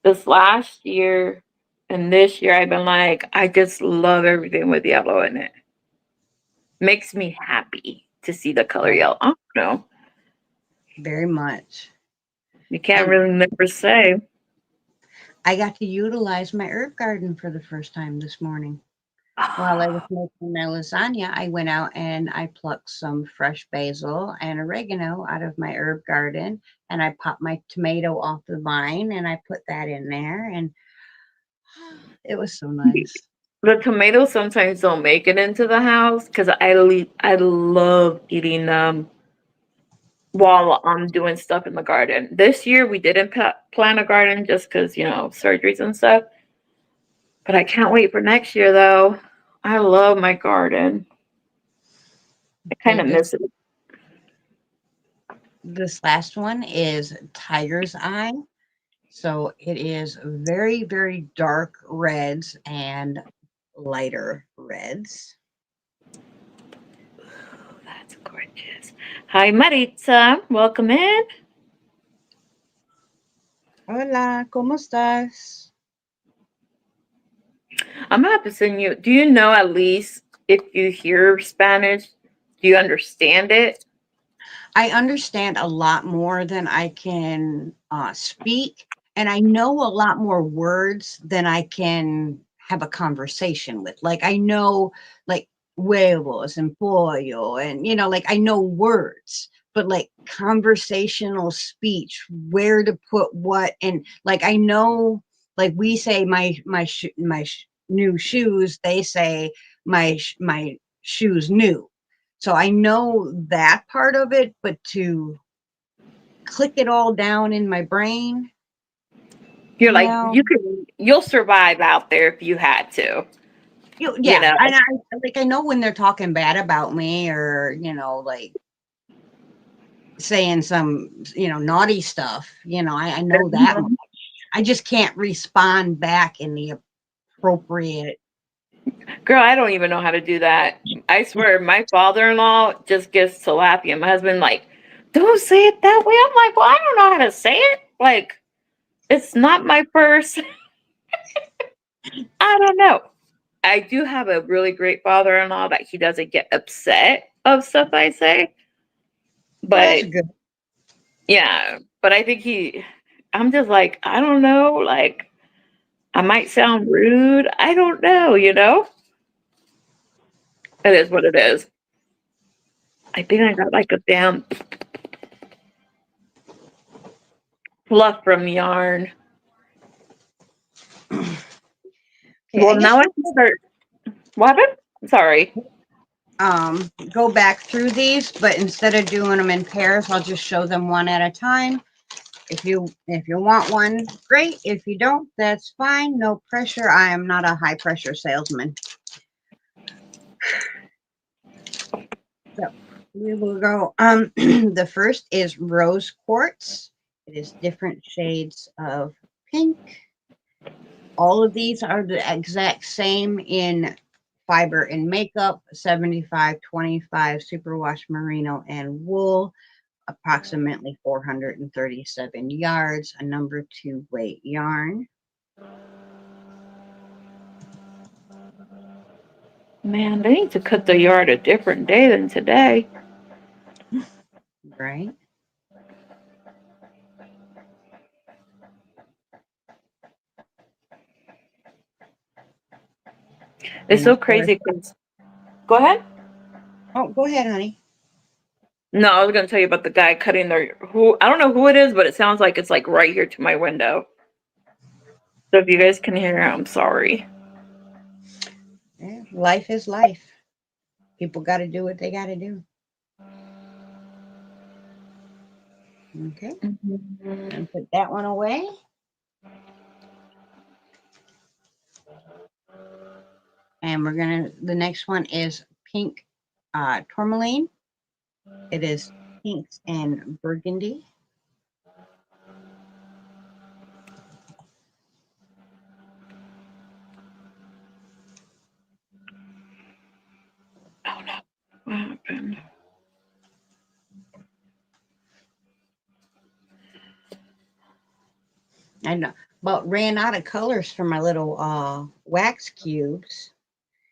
this last year and this year, I've been like, I just love everything with yellow in it. Makes me happy to see the color Right. yellow. I don't know. Very much. You can't And really never say. I got to utilize my herb garden for the first time this morning. While I was making my lasagna, I went out and I plucked some fresh basil and oregano out of my herb garden, and I popped my tomato off the vine and I put that in there, and it was so nice. The tomatoes sometimes don't make it into the house because I love eating them while I'm doing stuff in the garden. This year we didn't plant a garden just because, surgeries and stuff. But I can't wait for next year though. I love my garden. I kind Okay, of miss it. this last one is Tiger's Eye. So it is very, very dark reds and lighter reds. Oh, that's gorgeous. Hi, Maritza. Welcome in. Hola, ¿cómo estás? I'm gonna have to send you. Do you know at least if you hear Spanish, do you understand it? I understand a lot more than I can speak, and I know a lot more words than I can have a conversation with. Like I know, like huevos and pollo, and like I know words, but like conversational speech, where to put what, and like I know, like we say new shoes, they say my shoes new. So I know that part of it, but to click it all down in my brain, You're like no. you'll survive out there if you had to. You Yeah, know, and I know when they're talking bad about me, or like saying some naughty stuff. I know that much. I just can't respond back in the appropriate. girl, I don't even know how to do that. I swear, my father-in-law just gets to laughing, and my husband like, don't say it that way. I'm like, well, I don't know how to say it. Like, it's not my first. I don't know. I do have a really great father-in-law that he doesn't get upset of stuff I say, Well, that's but good. yeah, but I think I'm just like, I don't know, like I might sound rude. I don't know. It is what it is. I think I got like a damn fluff from yarn. Okay, I Well, guess now I can start. What happened? Sorry. go back through these, but instead of doing them in pairs, I'll just show them one at a time. If you want one, great. If you don't, that's fine. No pressure. I am not a high pressure salesman. So we will go. The first is rose quartz. It is different shades of pink. All of these are the exact same in fiber and makeup, 75-25 superwash merino and wool, approximately 437 yards, a number 2 weight yarn. Man, they need to cut the yard a different day than today. Right. It's And so of course, crazy because. Go ahead. oh, go ahead, honey. No, I was gonna tell you about the guy cutting their who I don't know who it is, but it sounds like it's like right here to my window. So if you guys can hear, I'm sorry. Yeah, life is life. People got to do what they got to do. Okay. And put that one away. And the next one is pink tourmaline. It is pinks and burgundy. Oh no, what happened? I know, but ran out of colors for my little wax cubes.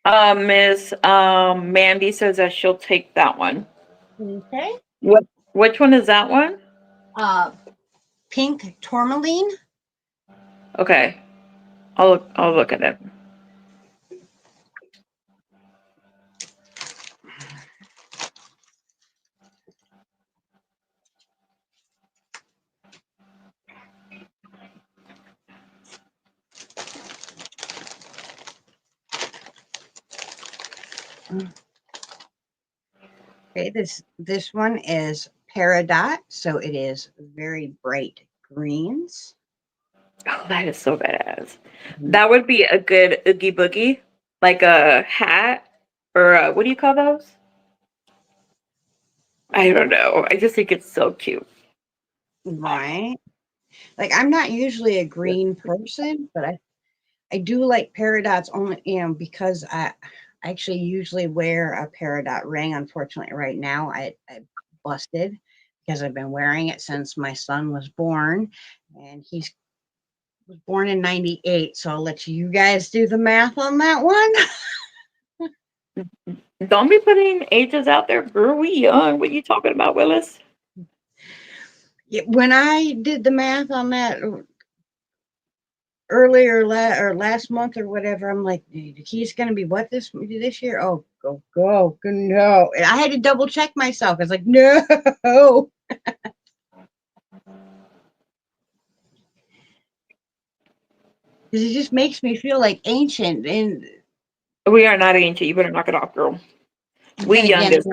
Miss Mandy says that she'll take that one. Okay. What? Which one is that one? Uh, pink tourmaline. Okay, I'll look at it. Okay, this one is Peridot, so it is very bright greens. Oh, that is so badass. That would be a good Oogie Boogie, like a hat or what do you call those? I don't know. I just think it's so cute. Right. Like I'm not usually a green person, but I do like Peridots only, because I actually usually wear a Peridot ring. Unfortunately, right now I busted because I've been wearing it since my son was born, and he was born in '98. So I'll let you guys do the math on that one. Don't be putting ages out there, girl. We young. What are you talking about, Willis? When I did the math on that earlier or last month or whatever, I'm like, he's going to be what this year? Oh, go, no. And I had to double check myself. I was like, no. Because it just makes me feel like ancient. And We are not ancient. You better knock it off, girl. We then again, youngest.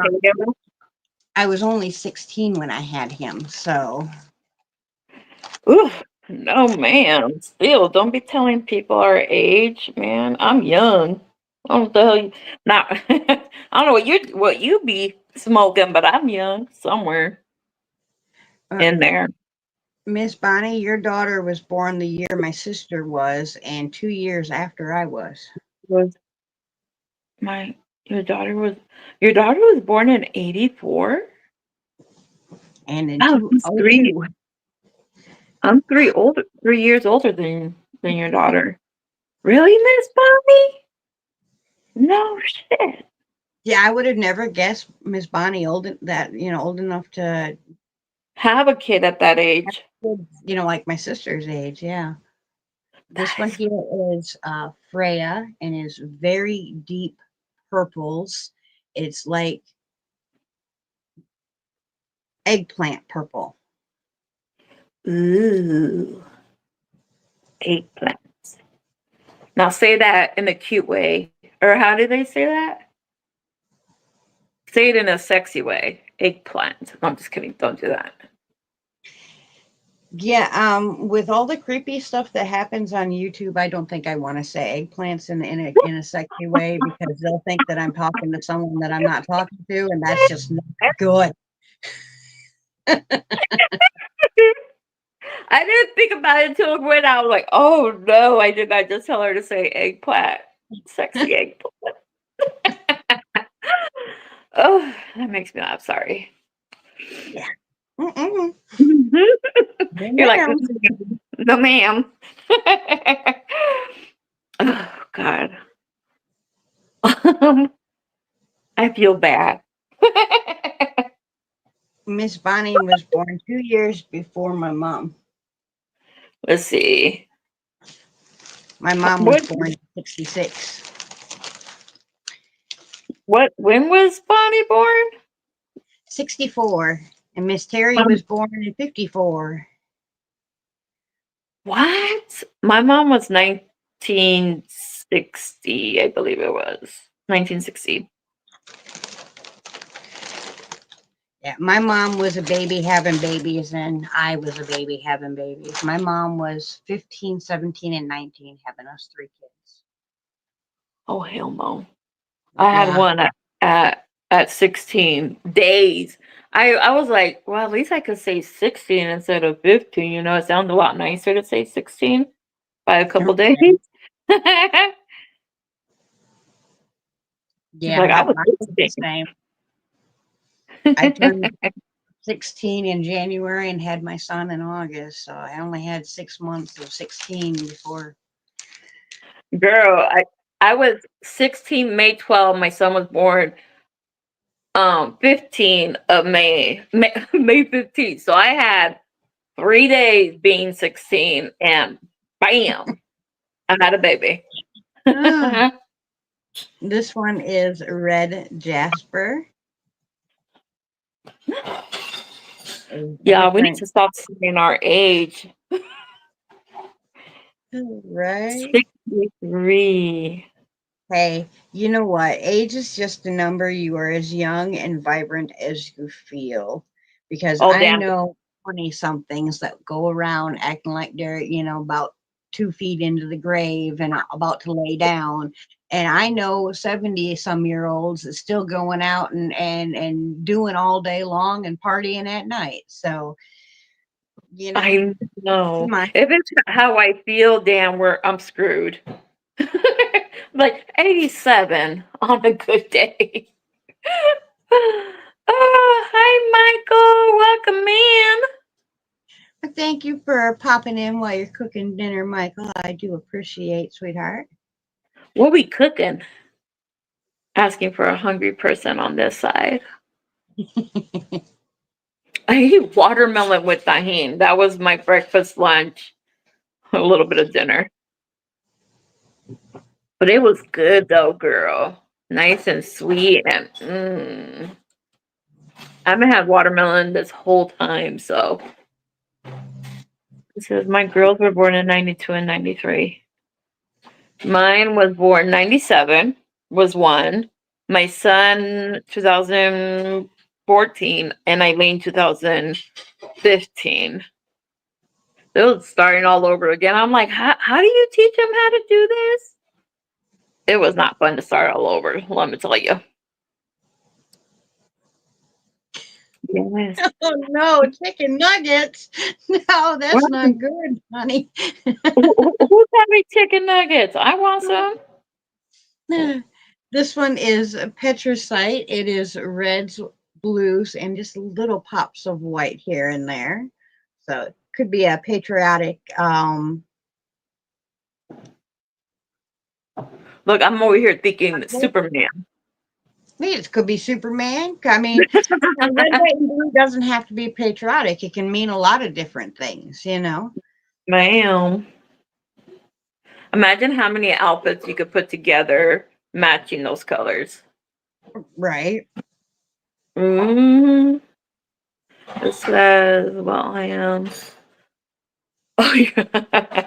I was only 16 when I had him. So, Ooh, no, man. Still, don't be telling people our age, man. I'm young. I don't know what the hell you not. I don't know what you be smoking, but I'm young somewhere in there. Miss Bonnie, your daughter was born the year my sister was, and 2 years after I was. Was my your daughter was born in 84? And in Oh, he's 2002. I'm 3 years older than your daughter. Really, Miss Bonnie? No shit. Yeah, I would have never guessed Miss Bonnie old enough to, Have a kid at that age. like my sister's age. Yeah. This That one is here is Freya and is very deep purples. It's like eggplant purple. ooh, eggplants. Now say that in a cute way. Or how do they say that? Say it in a sexy way. Eggplant. No, I'm just kidding. Don't do that. Yeah, with all the creepy stuff that happens on YouTube, I don't think I want to say eggplants in a sexy way because they'll think that I'm talking to someone that I'm not talking to, and that's just not good. I didn't think about it until it went out. I was like, oh no, I did not just tell her to say eggplant. Sexy eggplant. Oh, that makes me laugh. Sorry. Yeah. Mm-mm. You're like, No. no, ma'am. Oh, God. I feel bad. Miss Bonnie was born 2 years before my mom. Let's see. My mom was What, born in '66. when was Bonnie born? 64. And Miss Terry Um, was born in '54. what? My mom was 1960, I believe it was. 1960. Yeah, my mom was a baby having babies, and I was a baby having babies. My mom was 15, 17, and 19 having us 3 kids. Oh, hell no. I had Yeah. one at 16 days. I was like, well, at least I could say 16 instead of 15. It sounds a lot nicer to say 16 by a couple days. She's Yeah, like, I mine was was the 16. same. I turned 16 in January and had my son in August, so I only had 6 months of 16 before. Girl, I was 16 May 12. My son was born 15 of May 15th. So I had 3 days being 16 and bam, I had a baby. This one is red jasper. Yeah, we need Different, to stop saying our age. right? 63. Hey, you know what? Age is just a number. You are as young and vibrant as you feel. Because Oh, I damn. know 20 somethings that go around acting like they're, about 2 feet into the grave and about to lay down. And I know 70 some year olds that's still going out and doing all day long and partying at night. So, you know, I know. my If it's how I feel, damn, I'm screwed. Like 87 on a good day. Oh, hi, Michael. Welcome in. thank you for popping in while you're cooking dinner, Michael. I do appreciate, sweetheart. What we cooking? Asking for a hungry person on this side. I eat watermelon with tahini. That was my breakfast, lunch, a little bit of dinner. But it was good though, girl. Nice and sweet and I haven't had watermelon this whole time, so it says my girls were born in 92 and 93. Mine was born 97, was one. My son 2014 and Eileen 2015. It was starting all over again. I'm like, how do you teach them how to do this? It was not fun to start all over, let me tell you. Yes. Oh no, chicken nuggets. No, What? that's not good, honey. Who's having chicken nuggets? I want some. This one is a petricite. It is reds, blues, and just little pops of white here and there. So it could be a patriotic. Look, I'm over here thinking Superman. It could be Superman. I mean, red, white, and blue doesn't have to be patriotic. It can mean a lot of different things. Ma'am. Imagine how many outfits you could put together matching those colors. Right. Mm-hmm. It says, well, I am. Oh, yeah.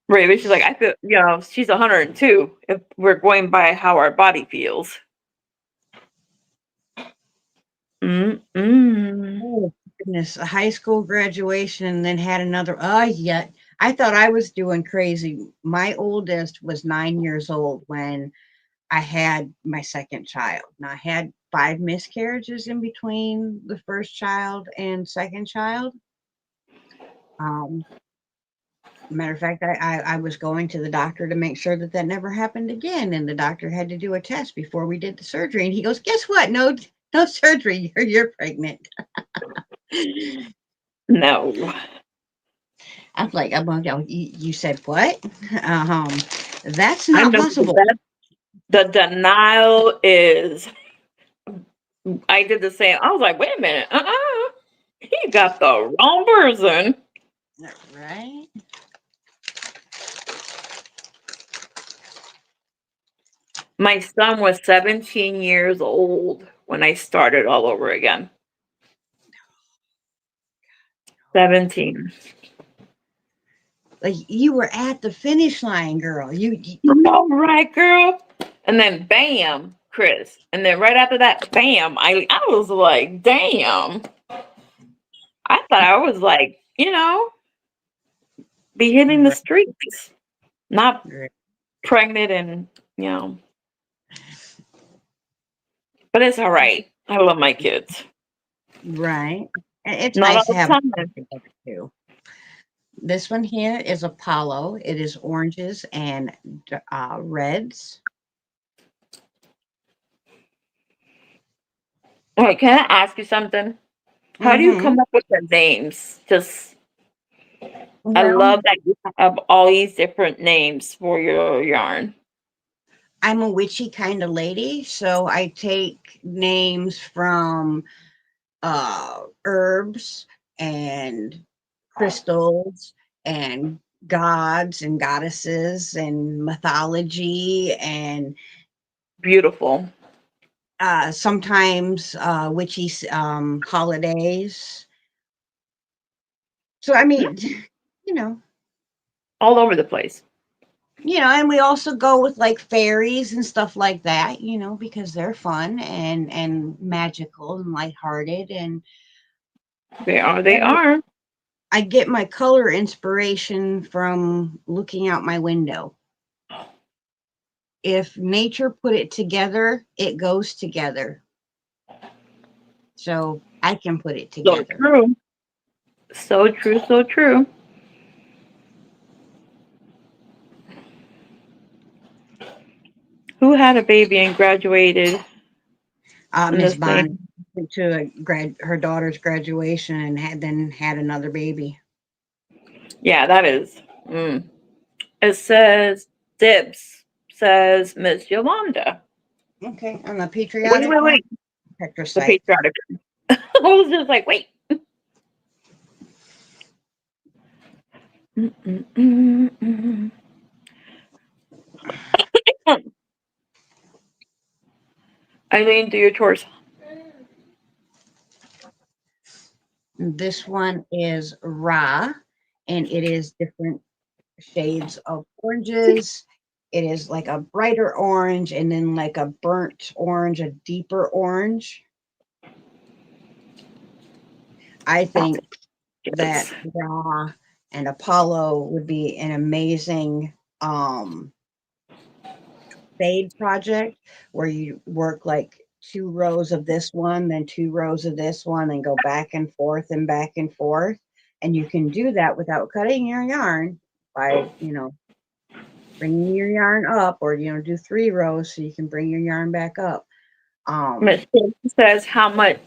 Raven, she's like, I feel, she's 102 if we're going by how our body feels. Mm-mm. Oh, goodness. A high school graduation and then had another. Oh, yeah. I thought I was doing crazy. My oldest was 9 years old when I had my second child. Now, I had 5 miscarriages in between the first child and second child. Um, Matter of fact, I was going to the doctor to make sure that that never happened again. And the doctor had to do a test before we did the surgery. And he goes, guess what? No, no surgery. You're pregnant. No. I'm like, you said what? That's I not know possible. the denial is, I did the same. I was like, wait a minute. He got the wrong person. Right? My son was 17 years old when I started all over again. 17. Like you were at the finish line, girl. You All right, girl. And then bam, Chris. And then right after that, bam, I was like, damn. I thought I was like, be hitting the right. streets, not pregnant and, you know, but it's all right. I love my kids. Right. And it's Not nice to all have the them time. together too. This one here is Apollo. It is oranges and reds. Wait, can I ask you something? How do you Mm-hmm. come up with the names? Just, I Well, love that you have all these different names for your yarn. I'm a witchy kind of lady, so I take names from herbs and crystals and gods and goddesses and mythology and Beautiful. sometimes witchy holidays. So I mean, you know, All over the place. And we also go with like fairies and stuff like that, because they're fun and magical and lighthearted. And They are. They every, are. I get my color inspiration from looking out my window. If nature put it together, it goes together. So I can put it So together. true. So true. So true. Who had a baby and graduated in Miss this Bond thing? went to her daughter's graduation and had another baby. Yeah, that is. It says dibs. Says Miss Yolanda. Okay, on the Wait, patriotic wait, one, wait. Hector The site. patriotic. I was just like, wait. Eileen, do your chores. This one is raw, and it is different shades of oranges. It is like a brighter orange, and then like a burnt orange, a deeper orange. I think that Yes. raw and Apollo would be an amazing fade project where you work like 2 rows of this one, then 2 rows of this one, and go back and forth and back and forth. And you can do that without cutting your yarn by, bringing your yarn up, or, do 3 rows so you can bring your yarn back up. Miss says how much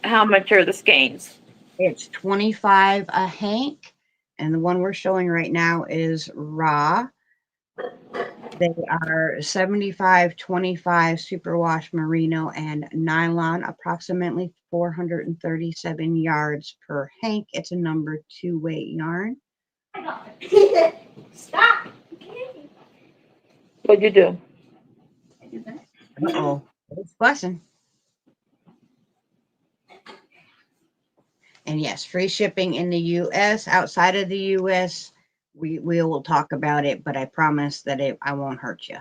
are the skeins? It's 25 a hank, and the one we're showing right now is raw. They are 75, 25 superwash merino and nylon, approximately 437 yards per hank. It's a number 2 weight yarn. Stop. What'd you do? Uh-oh, it's fussing. And yes, free shipping in the U.S. Outside of the U.S., we will talk about it, but I promise that I won't hurt you.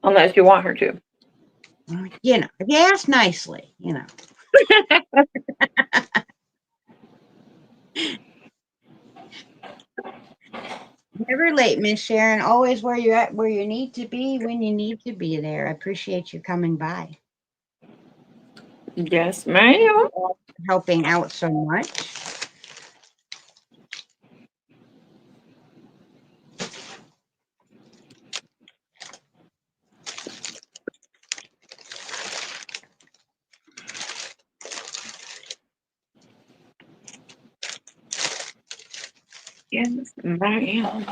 Unless you want her to. If you ask nicely. Never late, Miss Sharon. Always where you're at, where you need to be, when you need to be there. I appreciate you coming by. Yes, ma'am. Helping out so much. Yes, ma'am.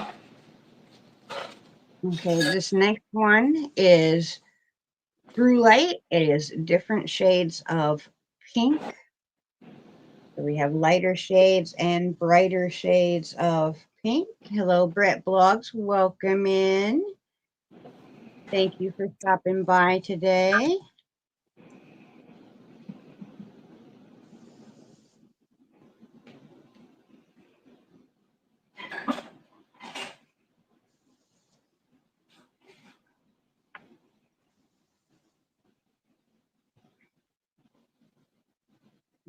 Okay, this next one is Through Light. It is different shades of pink. So we have lighter shades and brighter shades of pink. Hello, Brett Blogs. Welcome in. Thank you for stopping by today.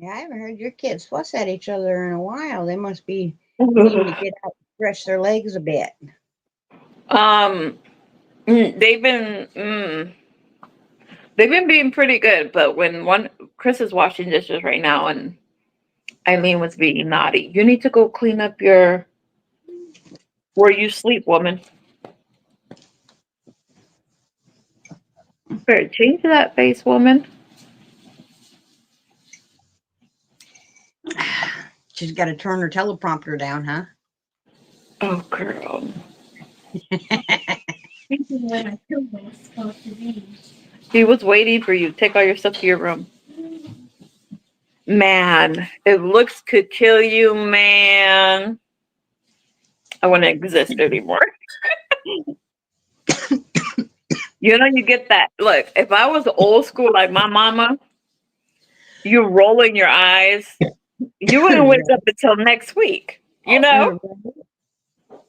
Yeah, I haven't heard your kids fuss at each other in a while. They must be needing to get out and stretch their legs a bit. um, they've been being pretty good, but when Chris is washing dishes right now and Eileen was being naughty, you need to go clean up where you sleep, woman. Better change that face, woman. She's got to turn her teleprompter down, huh? Oh, girl. This is where my pillow is supposed to be. He was waiting for you. Take all your stuff to your room. Man, if looks could kill you, man. I wouldn't exist anymore. You get that. Look, if I was old school like my mama, you rolling your eyes, you wouldn't wake up until next week.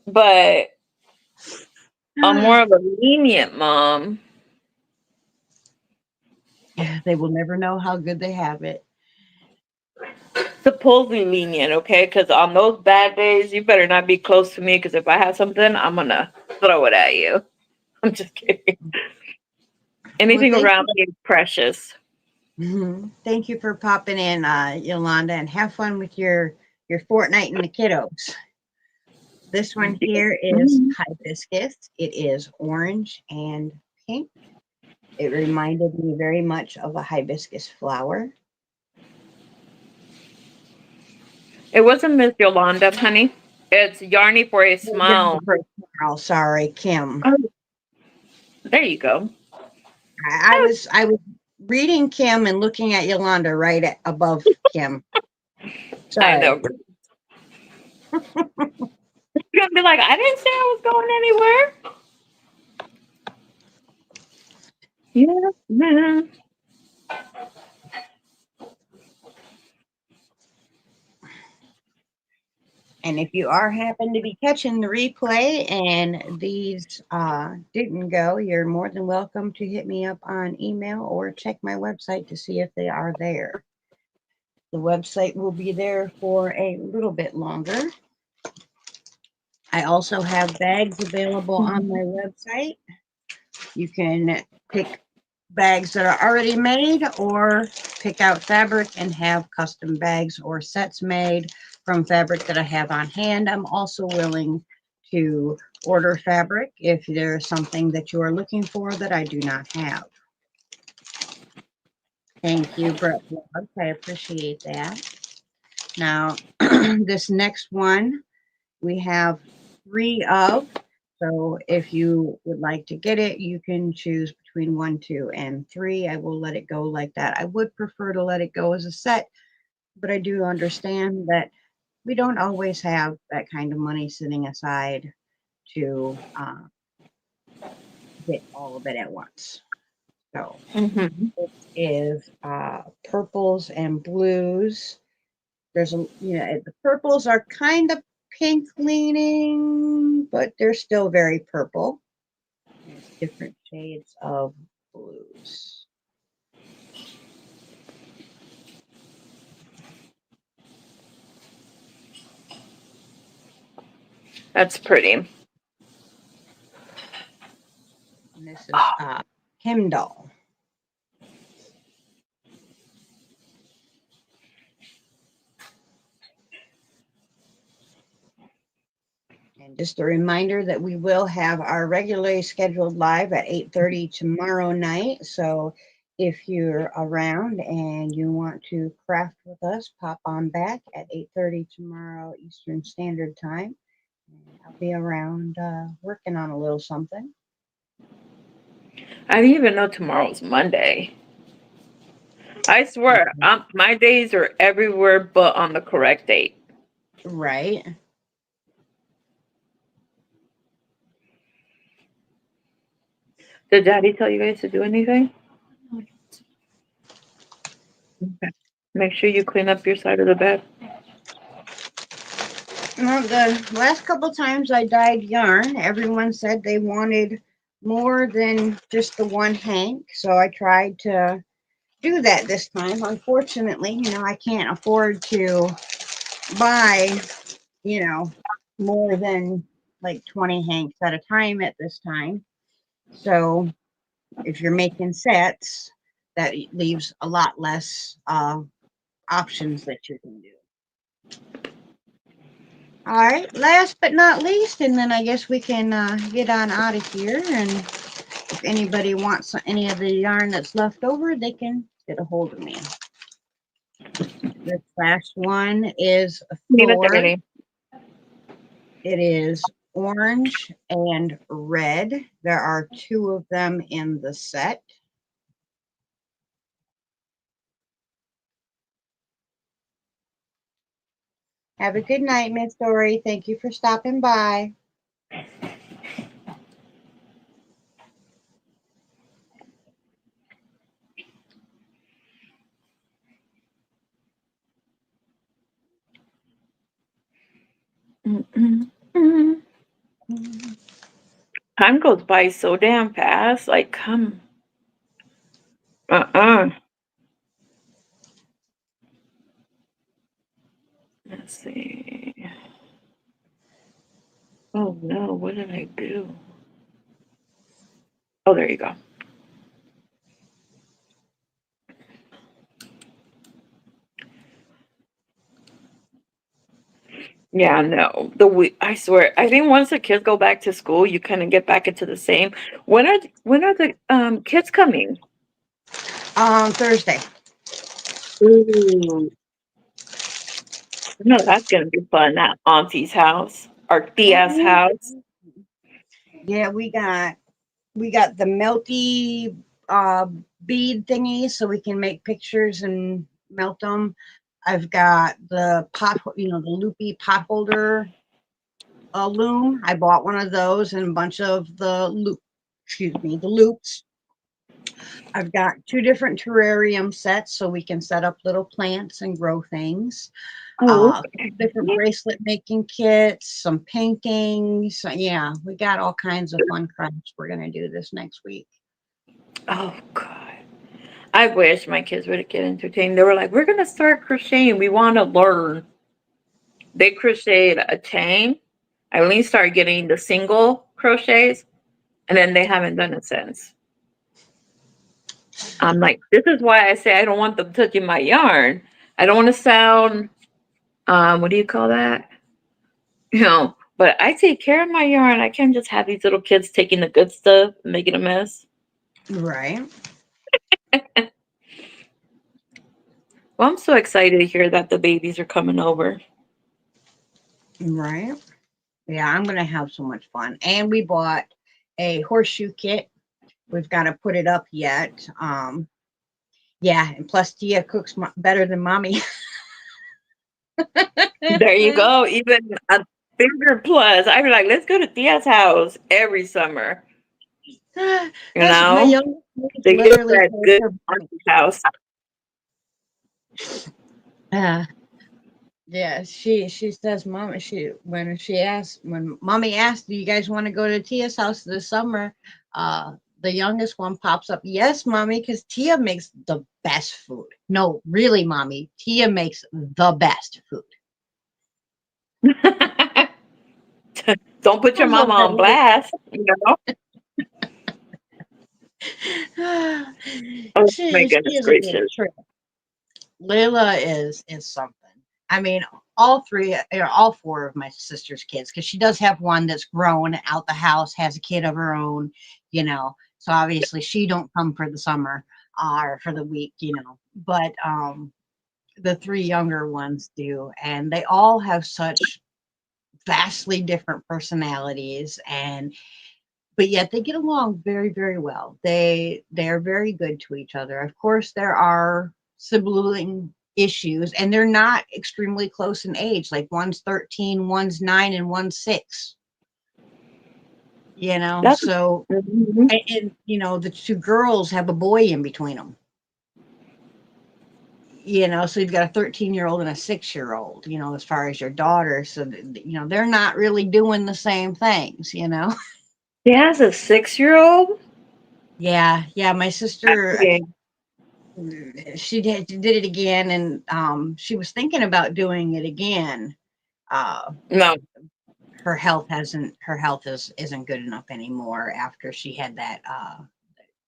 but I'm more of a lenient mom. They will never know how good they have it. Supposedly lenient, okay? Because on those bad days, you better not be close to me. Because if I have something, I'm gonna throw it at you. I'm just kidding. Anything Well, around me is precious. thank you for popping in, Yolanda, and have fun with your Fortnite and the kiddos. This one here is Mhm. hibiscus. It is orange and pink. It reminded me very much of a hibiscus flower. It wasn't Miss Yolanda, honey. It's Yarny for a Smile. Oh, sorry, Kim. Oh, there you go. I was reading Kim and looking at Yolanda right above Kim. I Sorry. know. You're gonna be like, I didn't say I was going anywhere. Yes, ma'am. And if you are happen to be catching the replay and these didn't go, you're more than welcome to hit me up on email or check my website to see if they are there. The website will be there for a little bit longer. I also have bags available on my website. You can pick bags that are already made or pick out fabric and have custom bags or sets made from fabric that I have on hand. I'm also willing to order fabric if there's something that you are looking for that I do not have. Thank you, Brett Vlogs. I appreciate that. Now, this next one we have 3 of. So if you would like to get it, you can choose between 1, 2, and 3. I will let it go like that. I would prefer to let it go as a set, but I do understand that we don't always have that kind of money sitting aside to get all of it at once. So Mm-hmm. it is purples and blues. There's a, the purples are kind of pink leaning, but they're still very purple. There's different shades of blues. That's pretty. And this is Himdall. And just a reminder that we will have our regularly scheduled live at 8:30 tomorrow night. So if you're around and you want to craft with us, pop on back at 8:30 tomorrow Eastern Standard Time. And I'll be around working on a little something. I didn't even know tomorrow's Monday. I swear, my days are everywhere but on the correct date. Right. Did Daddy tell you guys to do anything? Okay. Make sure you clean up your side of the bed. Well, the last couple times I dyed yarn, everyone said they wanted more than just the one hank. So I tried to do that this time. Unfortunately, I can't afford to buy, more than like 20 hanks at a time at this time. So if you're making sets, that leaves a lot less options that you can do. All right, last but not least, and then I guess we can get on out of here. And if anybody wants any of the yarn that's left over, they can get a hold of me. This last one is Thor. It is orange and red. There are 2 of them in the set. Have a good night, Miss Dory. Thank you for stopping by. Mm-mm-mm. Time goes by so damn fast. Like, come. Uh-uh. Let's see. Oh no, what did I do? Oh, there you go. Yeah, no. I swear, I think once the kids go back to school, you kind of get back into the same. When are the kids coming? Thursday. Ooh, no, that's gonna be fun at Auntie's house or Tia's house. Yeah, we got the melty uh bead thingy so we can make pictures and melt them. I've got the the loopy pot holder loom. I bought one of those and a bunch of the loops. I've got two different terrarium sets so we can set up little plants and grow things. Oh, Different bracelet making kits, some paintings. Yeah, we got all kinds of fun crafts we're gonna do this next week. oh God. I wish my kids would get entertained. They were like, "We're gonna start crocheting. We want to learn." They crocheted a chain. I only started getting the single crochets, and then they haven't done it since. I'm like, this is why I say I don't want them touching my yarn. I don't want to sound, what do you call that? But I take care of my yarn. I can't just have these little kids taking the good stuff and making a mess. Right. Well, I'm so excited to hear that the babies are coming over. Right. Yeah, I'm gonna have so much fun. And we bought a horseshoe kit. We've got to put it up yet. Yeah, and plus Tia cooks better than mommy. There you go. Even a bigger plus. I'd be like, let's go to Tia's house every summer. You That's my know, youngest niece they get literally that told good her. auntie house. Uh, yeah, she says, Mom, when mommy asked, do you guys want to go to Tia's house this summer? The youngest one pops up, yes, mommy, because Tia makes the best food. No, really, mommy, Tia makes the best food. Don't put I your love mama on that. blast. Oh my She goodness is a little gracious. trick. Layla is something. I mean, all three, all four of my sister's kids, because she does have one that's grown out the house, has a kid of her own, you know. So obviously she don't come for the summer or for the week, you know. But the three younger ones do, and they all have such vastly different personalities, and but yet they get along very, very well. They're very good to each other. Of course, there are sibling issues, and they're not extremely close in age. Like one's 13, one's 9, and one's 6. You know, That's so mhm. and you know the two girls have a boy in between them. You know, so you've got a 13-year-old and a 6-year-old. You know, as far as your daughter, so you know they're not really doing the same things. You know. She has a 6-year-old. Yeah, yeah. My sister, Okay. she did it again, and she was thinking about doing it again. Uh, No. her health isn't good enough anymore after she had that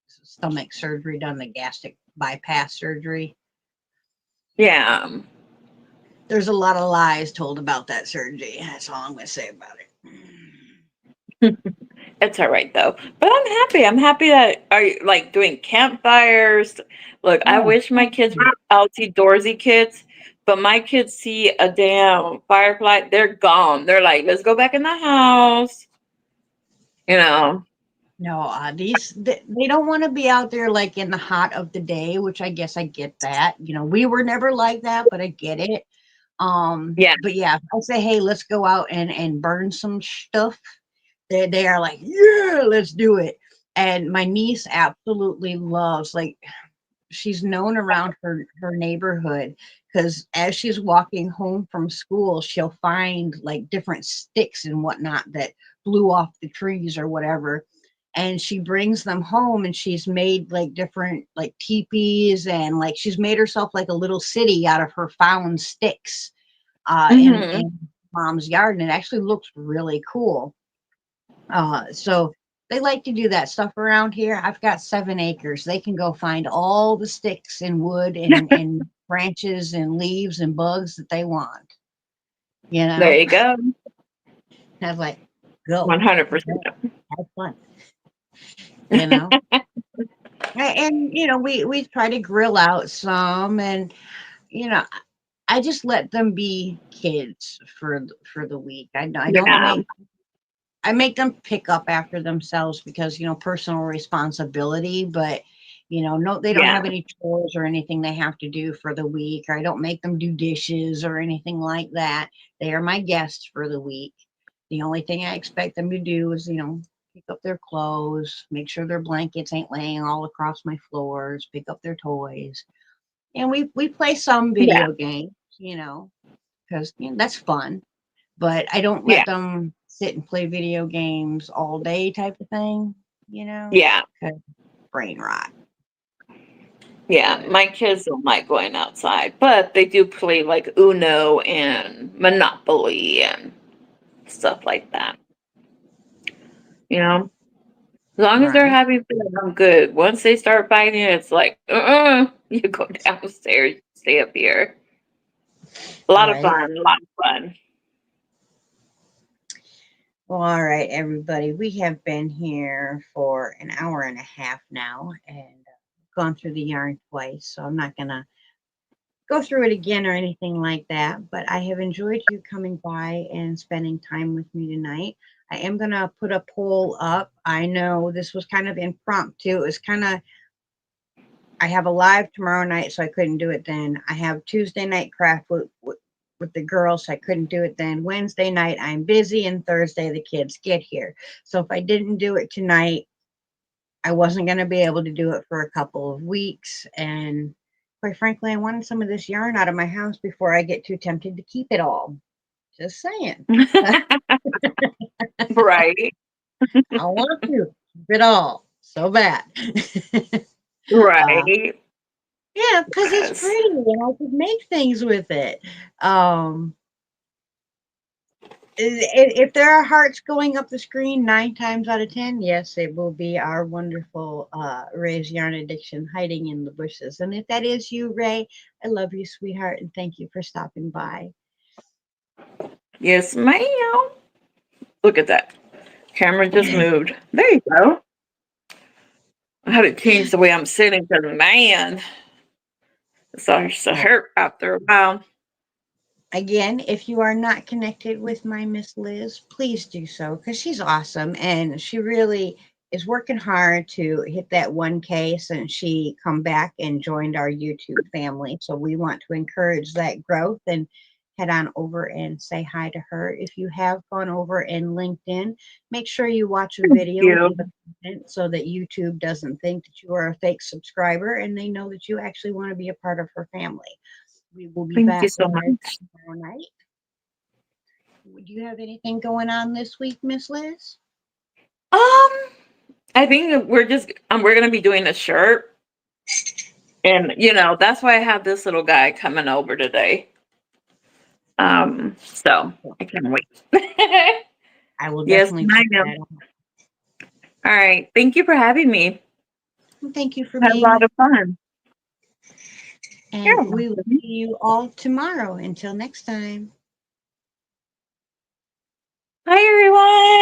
stomach surgery done, the gastric bypass surgery. Yeah. There's a lot of lies told about that surgery. That's all I'm going to say about it. It's all right though. But I'm happy. I'm happy that are you like doing campfires. Look, I Oh, wish my kids were outdoorsy kids, but my kids see a damn firefly, they're gone. They're like, let's go back in the house. You know. no, they don't want to be out there like in the hot of the day, which I guess I get that. You know, we were never like that, but I get it. Yeah. But yeah, if I say, hey, let's go out and burn some stuff, they are like, yeah, let's do it. And my niece absolutely loves, like, she's known around her neighborhood because as she's walking home from school, she'll find like different sticks and whatnot that blew off the trees or whatever. And she brings them home and she's made like different like teepees and like she's made herself like a little city out of her found sticks Mm-hmm. in mom's yard. And it actually looks really cool. So they like to do that stuff around here. I've got 7 acres. They can go find all the sticks and wood and branches and leaves and bugs that they want. You There know, you go. I was like, go, 100%. have fun. You know, and you know, we try to grill out some, and you know, I just let them be kids for the week. I don't Yeah. I make them pick up after themselves because, you know, personal responsibility, but you know, no, they don't Yeah. have any chores or anything they have to do for the week, or I don't make them do dishes or anything like that. They are my guests for the week. The only thing I expect them to do is, you know, pick up their clothes, make sure their blankets ain't laying all across my floors, pick up their toys. And we play some Yeah. video games, you know, because you know, that's fun, but I don't Yeah. let them sit and play video games all day type of thing, you know, Yeah. 'cause brain rot. Yeah. But My kids don't like going outside, but they do play like Uno and Monopoly and stuff like that. You know, as long as they're right, having fun, I'm good. Once they start fighting, it's like, you go downstairs, stay up here. A lot of right. fun, a lot of fun. Well, all right, everybody. We have been here for an hour and a half now and gone through the yarn twice, so I'm not gonna go through it again or anything like that. But I have enjoyed you coming by and spending time with me tonight. I am gonna put a poll up. I know this was kind of impromptu. It was kind of I have a live tomorrow night, so I couldn't do it then. I have Tuesday night craft with the girls, so I couldn't do it then. Wednesday night, I'm busy, and Thursday, the kids get here. So if I didn't do it tonight, I wasn't going to be able to do it for a couple of weeks. And quite frankly, I wanted some of this yarn out of my house before I get too tempted to keep it all. Just saying. Right, I want to keep it all so bad. uh, right. yeah, because it's Yes. pretty and I could make things with it. Um, if there are hearts going up the screen 9 times out of 10, yes, it will be our wonderful Ray's yarn addiction hiding in the bushes. And if that is you, Ray, I love you, sweetheart, and thank you for stopping by. Yes, ma'am. Look at that. Camera just moved. There you go. I had to change the way I'm sitting because, man, it starts to Well, hurt after a while. again, if you are not connected with my Miss Liz, please do so because she's awesome and she really is working hard to hit that 1K since she come back and joined our YouTube family. So we want to encourage that growth and head on over and say hi to her. If you have gone over in LinkedIn, make sure you watch a Thank video, you. leave a comment so that YouTube doesn't think that you are a fake subscriber and they know that you actually want to be a part of her family. We will be Thank you back so live much. tomorrow night. Do you have anything going on this week, Miss Liz? I think we're gonna be doing a shirt, and that's why I have this little guy coming over today. So I can't wait. I will Yes, definitely check ma'am. that out. All right. Thank you for having me. And thank you for Had a being lot with of fun. me. And You're we will welcome. see you all tomorrow. Until next time. Hi, everyone.